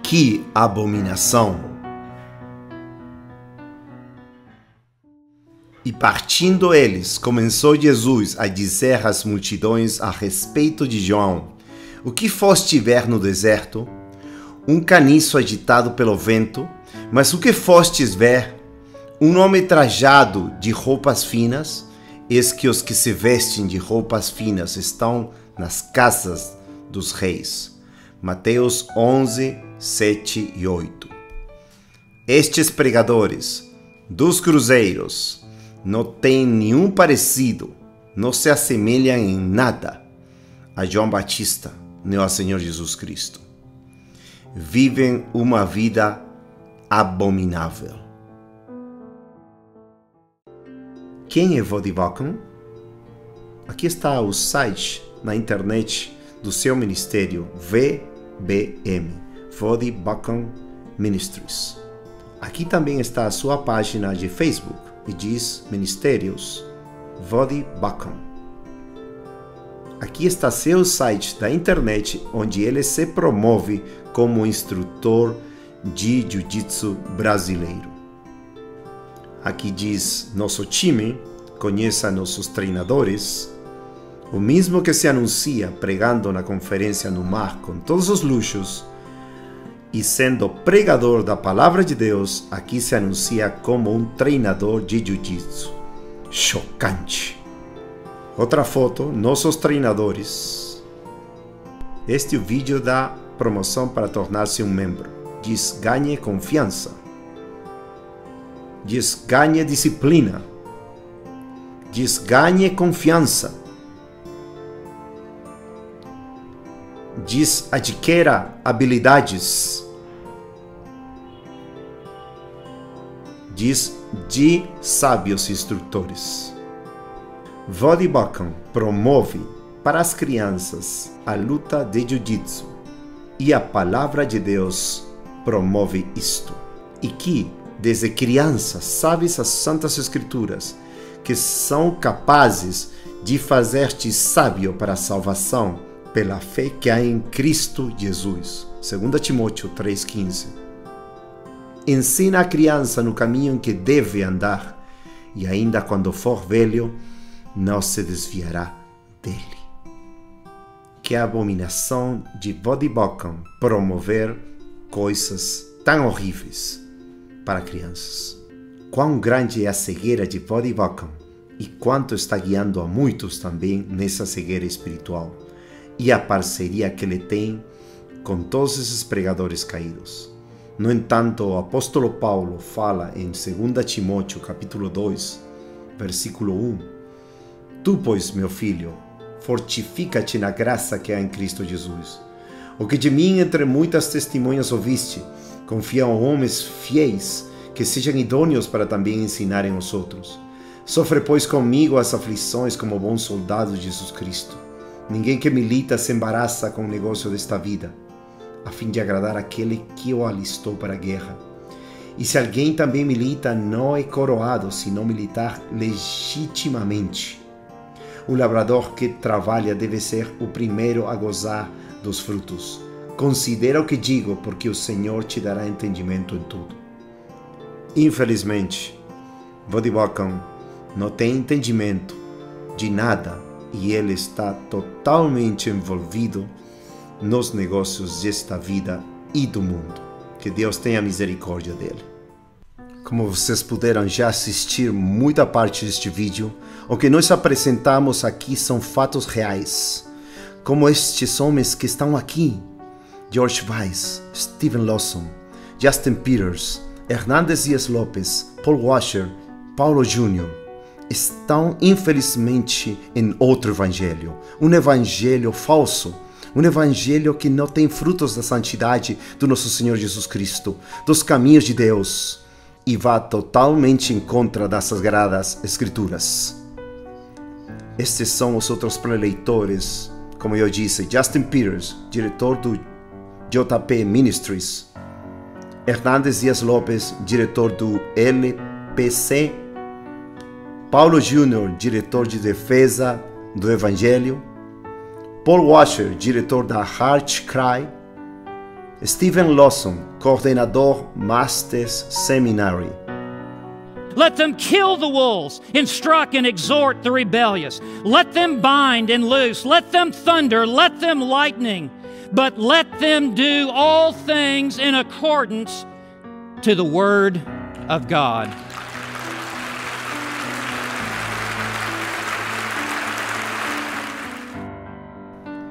Que abominação! E partindo eles, começou Jesus a dizer às multidões a respeito de João: o que foste ver no deserto? Um caniço agitado pelo vento? Mas o que fostes ver? Um homem trajado de roupas finas? Eis que os que se vestem de roupas finas estão nas casas dos reis. Mateus 11, 7 e 8. Estes pregadores dos cruzeiros não têm nenhum parecido, não se assemelham em nada a João Batista nem ao Senhor Jesus Cristo. Vivem uma vida abominável. Quem é Voddie Baucham? Aqui está o site na internet do seu ministério, VBM, Voddie Baucham Ministries. Aqui também está a sua página de Facebook e diz Ministérios Voddie Baucham. Aqui está seu site da internet, onde ele se promove como instrutor de jiu-jitsu brasileiro. Aqui diz nosso time, conheça nossos treinadores. O mesmo que se anuncia pregando na conferência no mar com todos os luxos e sendo pregador da palavra de Deus, aqui se anuncia como um treinador de jiu-jitsu. Chocante! Outra foto, nossos treinadores. Este é o vídeo da promoção para tornar-se um membro. Diz: ganhe confiança. Diz: ganhe disciplina. Diz: ganhe confiança. Diz: adquira habilidades. Diz: de sábios instrutores. Voddie Baucham promove para as crianças a luta de jiu-jitsu e a palavra de Deus promove isto. E que, desde crianças, sabes as Santas Escrituras, que são capazes de fazer-te sábio para a salvação pela fé que há em Cristo Jesus. 2 Timóteo 3,15. Ensina a criança no caminho em que deve andar, e ainda quando for velho, não se desviará dele. Que a abominação de Voddie Baucham promover coisas tão horríveis para crianças. Quão grande é a cegueira de Voddie Baucham e quanto está guiando a muitos também nessa cegueira espiritual, e a parceria que ele tem com todos esses pregadores caídos. No entanto, o apóstolo Paulo fala em 2 Timóteo capítulo 2, versículo 1: Tu, pois, meu filho, fortifica-te na graça que há em Cristo Jesus. O que de mim entre muitas testemunhas ouviste, confia a homens fiéis, que sejam idôneos para também ensinarem aos outros. Sofre, pois, comigo as aflições como bom soldado de Jesus Cristo. Ninguém que milita se embaraça com o negócio desta vida, a fim de agradar aquele que o alistou para a guerra. E se alguém também milita, não é coroado, senão militar legitimamente. O labrador que trabalha deve ser o primeiro a gozar dos frutos. Considera o que digo, porque o Senhor te dará entendimento em tudo. Infelizmente, Voddie Baucham não tem entendimento de nada e ele está totalmente envolvido nos negócios desta vida e do mundo. Que Deus tenha misericórdia dele. Como vocês puderam já assistir muita parte deste vídeo, o que nós apresentamos aqui são fatos reais, como estes homens que estão aqui: George Weiss, Steven Lawson, Justin Peters, Hernandes Dias Lopes, Paul Washer, Paulo Jr. estão infelizmente em outro evangelho, um evangelho falso, um evangelho que não tem frutos da santidade do nosso Senhor Jesus Cristo, dos caminhos de Deus, e vai totalmente em contra das Sagradas Escrituras. Estes são os outros preleitores, como eu disse: Justin Peters, diretor do JP Ministries, Hernandes Dias Lopes, diretor do LPC, Paulo Jr., diretor de defesa do Evangelho, Paul Washer, diretor da Heart Cry, Steven Lawson, coordenador Masters Seminary. Let them kill the wolves, instruct and exhort the rebellious. Let them bind and loose. Let them thunder. Let them lightning. But let them do all things in accordance to the Word of God.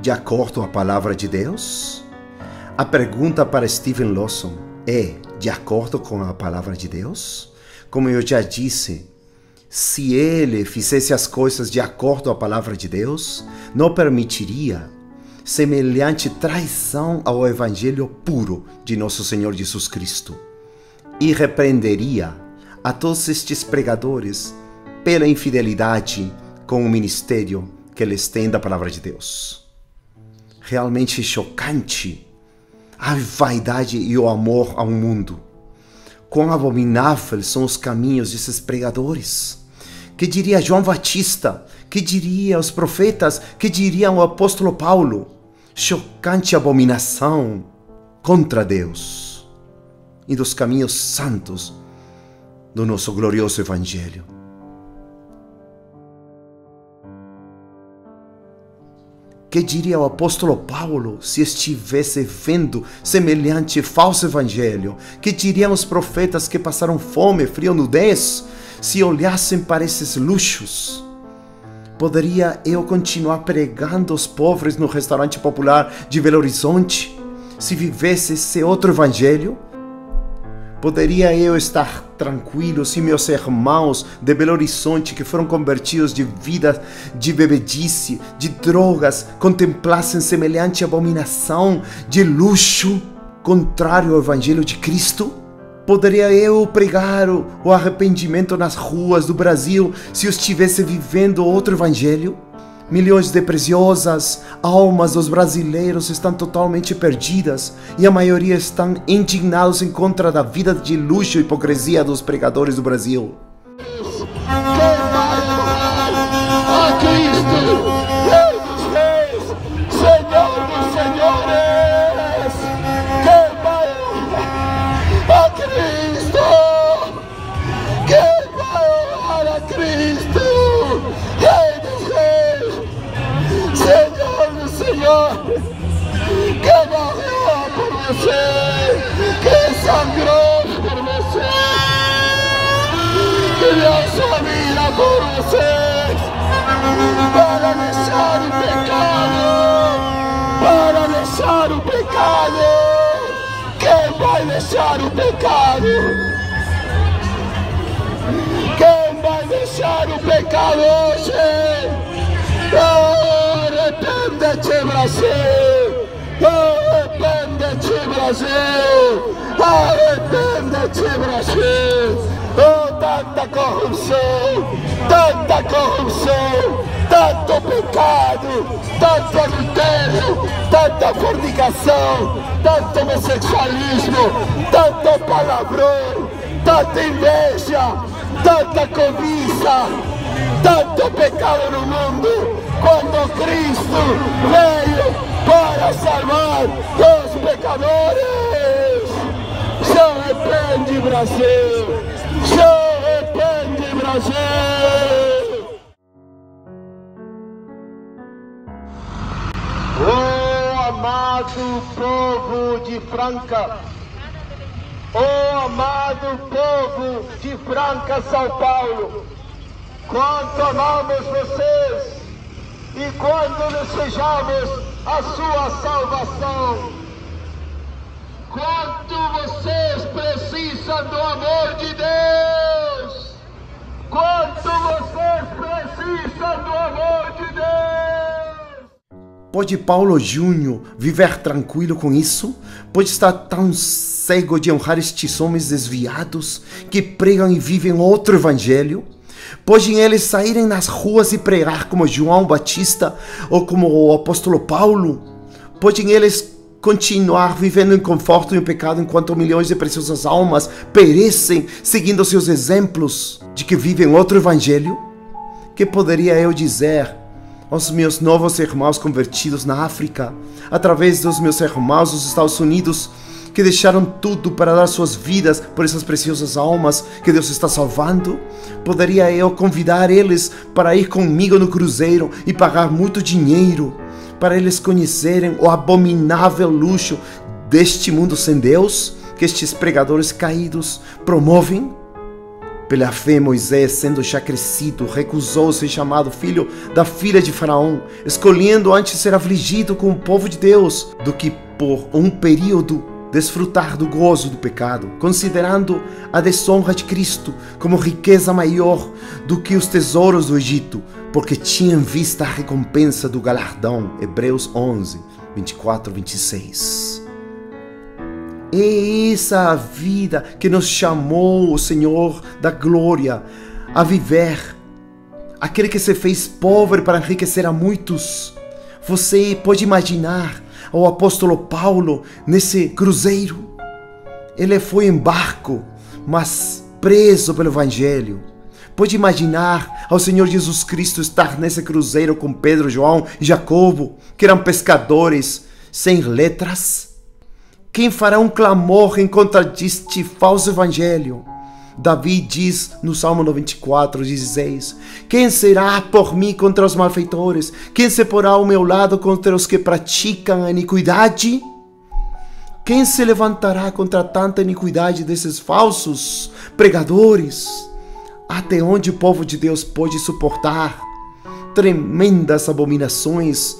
De acordo com a palavra de Deus? A pergunta para Steven Lawson é: de acordo com a palavra de Deus? Como eu já disse, se ele fizesse as coisas de acordo com a palavra de Deus, não permitiria semelhante traição ao Evangelho puro de nosso Senhor Jesus Cristo e repreenderia a todos estes pregadores pela infidelidade com o ministério que eles têm da palavra de Deus. Realmente chocante a vaidade e o amor ao mundo. Quão abomináveis são os caminhos desses pregadores. Que diria João Batista? Que diria os profetas? Que diria o apóstolo Paulo? Chocante abominação contra Deus e dos caminhos santos do nosso glorioso Evangelho. Que diria o apóstolo Paulo se estivesse vendo semelhante falso evangelho? Que diriam os profetas que passaram fome, frio, nudez, se olhassem para esses luxos? Poderia eu continuar pregando aos pobres no restaurante popular de Belo Horizonte se vivesse esse outro evangelho? Poderia eu estar tranquilo se meus irmãos de Belo Horizonte que foram convertidos de vida de bebedice, de drogas, contemplassem semelhante abominação de luxo contrário ao Evangelho de Cristo? Poderia eu pregar o arrependimento nas ruas do Brasil se eu estivesse vivendo outro Evangelho? Milhões de preciosas almas dos brasileiros estão totalmente perdidas e a maioria estão indignados em contra da vida de luxo e hipocrisia dos pregadores do Brasil. A Cristo, Rei dos Reis, Senhor dos Senhores, quem vai a Cristo, quem vai honrar a Cristo, Rei dos Reis, Senhor dos Senhores, que morreu por você, que sangrou por você, que deu sua vida por você, para deixar o pecado, quem vai deixar o pecado? Quem vai deixar o pecado hoje? Arrepende-te, Brasil! Arrepende-te, Brasil! Arrepende-te, Brasil! Oh, tanta corrupção, tanto pecado, tanto adultério, tanta fornicação, tanto homossexualismo, tanto palavrão, tanta inveja, tanta cobiça, tanto pecado no mundo, quando Cristo veio para salvar os pecadores. Se arrepende, Brasil! Se arrepende, Brasil! Oh, amado povo de Franca! Oh, amado povo de Franca, São Paulo! Quanto amamos vocês e quando desejamos a sua salvação. Quanto vocês precisam do amor de Deus. Quanto vocês precisam do amor de Deus. Pode Paulo Júnior viver tranquilo com isso? Pode estar tão cego de honrar estes homens desviados que pregam e vivem outro evangelho? Podem eles saírem nas ruas e pregar como João Batista ou como o apóstolo Paulo? Podem eles continuar vivendo em conforto e em pecado enquanto milhões de preciosas almas perecem seguindo seus exemplos de que vivem outro evangelho? Que poderia eu dizer aos meus novos irmãos convertidos na África, através dos meus irmãos dos Estados Unidos, que deixaram tudo para dar suas vidas por essas preciosas almas que Deus está salvando? Poderia eu convidar eles para ir comigo no cruzeiro e pagar muito dinheiro para eles conhecerem o abominável luxo deste mundo sem Deus que estes pregadores caídos promovem? Pela fé, Moisés, sendo já crescido, recusou ser chamado filho da filha de Faraó, escolhendo antes ser afligido com o povo de Deus do que por um período desfrutar do gozo do pecado, considerando a desonra de Cristo como riqueza maior do que os tesouros do Egito, porque tinha em vista a recompensa do galardão. Hebreus 11, 24, 26. É essa a vida que nos chamou o Senhor da glória a viver. Aquele que se fez pobre para enriquecer a muitos. Você pode imaginar o apóstolo Paulo nesse cruzeiro? Ele foi em barco, mas preso pelo Evangelho. Pode imaginar ao Senhor Jesus Cristo estar nesse cruzeiro com Pedro, João e Jacobo, que eram pescadores sem letras? Quem fará um clamor em contra deste falso evangelho? Davi diz no Salmo 94, 16: quem será por mim contra os malfeitores? Quem se porá ao meu lado contra os que praticam a iniquidade? Quem se levantará contra tanta iniquidade desses falsos pregadores? Até onde o povo de Deus pode suportar tremendas abominações?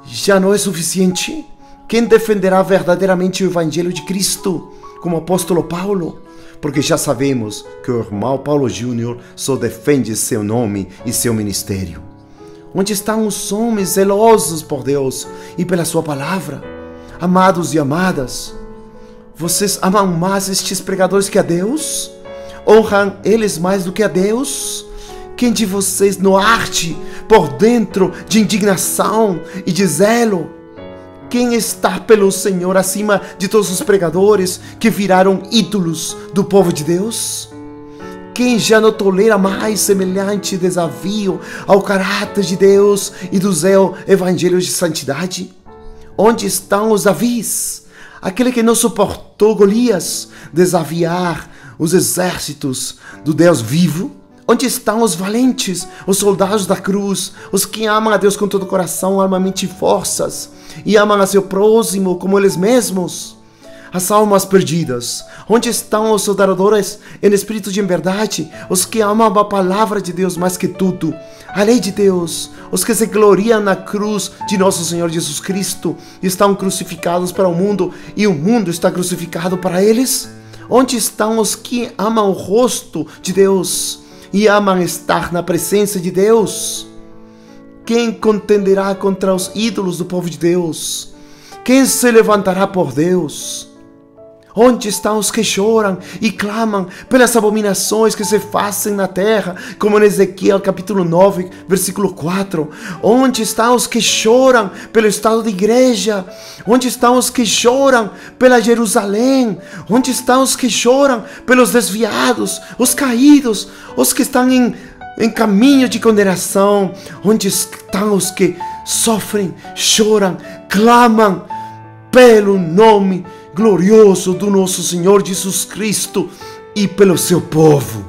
Já não é suficiente? Quem defenderá verdadeiramente o Evangelho de Cristo, como o apóstolo Paulo? Porque já sabemos que o irmão Paulo Júnior só defende seu nome e seu ministério. Onde estão os homens zelosos por Deus e pela sua palavra? Amados e amadas, vocês amam mais estes pregadores que a Deus? Honram eles mais do que a Deus? Quem de vocês não arde por dentro de indignação e de zelo? Quem está pelo Senhor acima de todos os pregadores que viraram ídolos do povo de Deus? Quem já não tolera mais semelhante desafio ao caráter de Deus e do zelo evangelho de santidade? Onde estão os Davis? Aquele que não suportou Golias desafiar os exércitos do Deus vivo? Onde estão os valentes, os soldados da cruz, os que amam a Deus com todo o coração, alma, mente e forças, e amam a seu próximo como eles mesmos? As almas perdidas, onde estão os adoradores em espírito de verdade, os que amam a palavra de Deus mais que tudo, a lei de Deus, os que se gloriam na cruz de nosso Senhor Jesus Cristo, estão crucificados para o mundo e o mundo está crucificado para eles? Onde estão os que amam o rosto de Deus e amam estar na presença de Deus? Quem contenderá contra os ídolos do povo de Deus? Quem se levantará por Deus? Onde estão os que choram e clamam pelas abominações que se fazem na terra, como em Ezequiel capítulo 9, versículo 4? Onde estão os que choram pelo estado de igreja? Onde estão os que choram pela Jerusalém? Onde estão os que choram pelos desviados, os caídos, os que estão em caminho de condenação? Onde estão os que sofrem, choram, clamam pelo nome glorioso do nosso Senhor Jesus Cristo e pelo seu povo?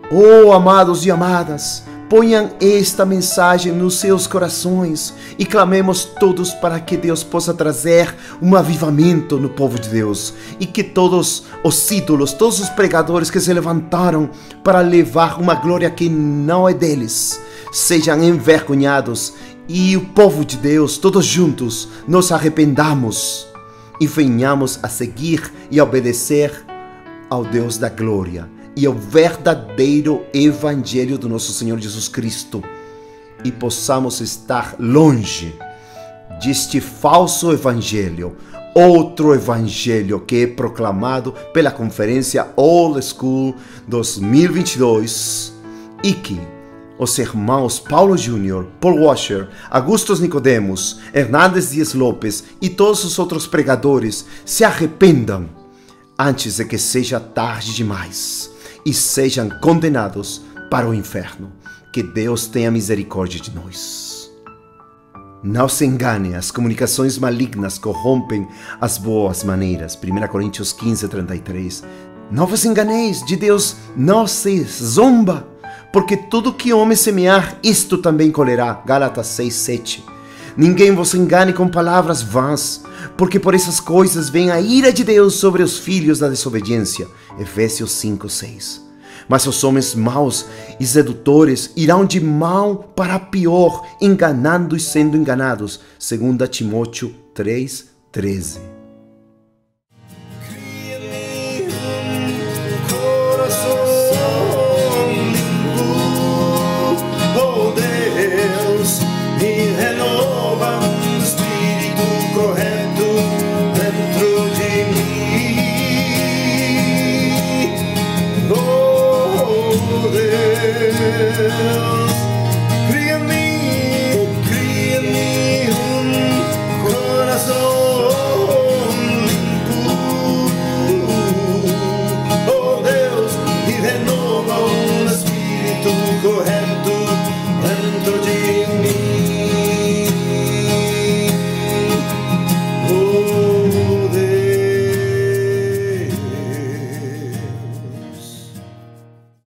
Oh, amados e amadas, ponham esta mensagem nos seus corações e clamemos todos para que Deus possa trazer um avivamento no povo de Deus e que todos os ídolos, todos os pregadores que se levantaram para levar uma glória que não é deles, sejam envergonhados e o povo de Deus, todos juntos, nos arrependamos e venhamos a seguir e a obedecer ao Deus da glória e ao verdadeiro evangelho do nosso Senhor Jesus Cristo, e possamos estar longe deste falso evangelho, outro evangelho que é proclamado pela conferência Old School 2022 e que os irmãos Paulo Júnior, Paul Washer, Augustos Nicodemos, Hernández Dias Lopes e todos os outros pregadores se arrependam antes de que seja tarde demais e sejam condenados para o inferno. Que Deus tenha misericórdia de nós. Não se engane, as comunicações malignas corrompem as boas maneiras. 1 Coríntios 15, 33. Não vos enganeis, de Deus não se zomba, porque tudo que homem semear, isto também colherá. Gálatas 6, 7. Ninguém vos engane com palavras vãs, porque por essas coisas vem a ira de Deus sobre os filhos da desobediência. Efésios 5, 6. Mas os homens maus e sedutores irão de mal para pior, enganando e sendo enganados. 2 Timóteo 3, 13. Deus.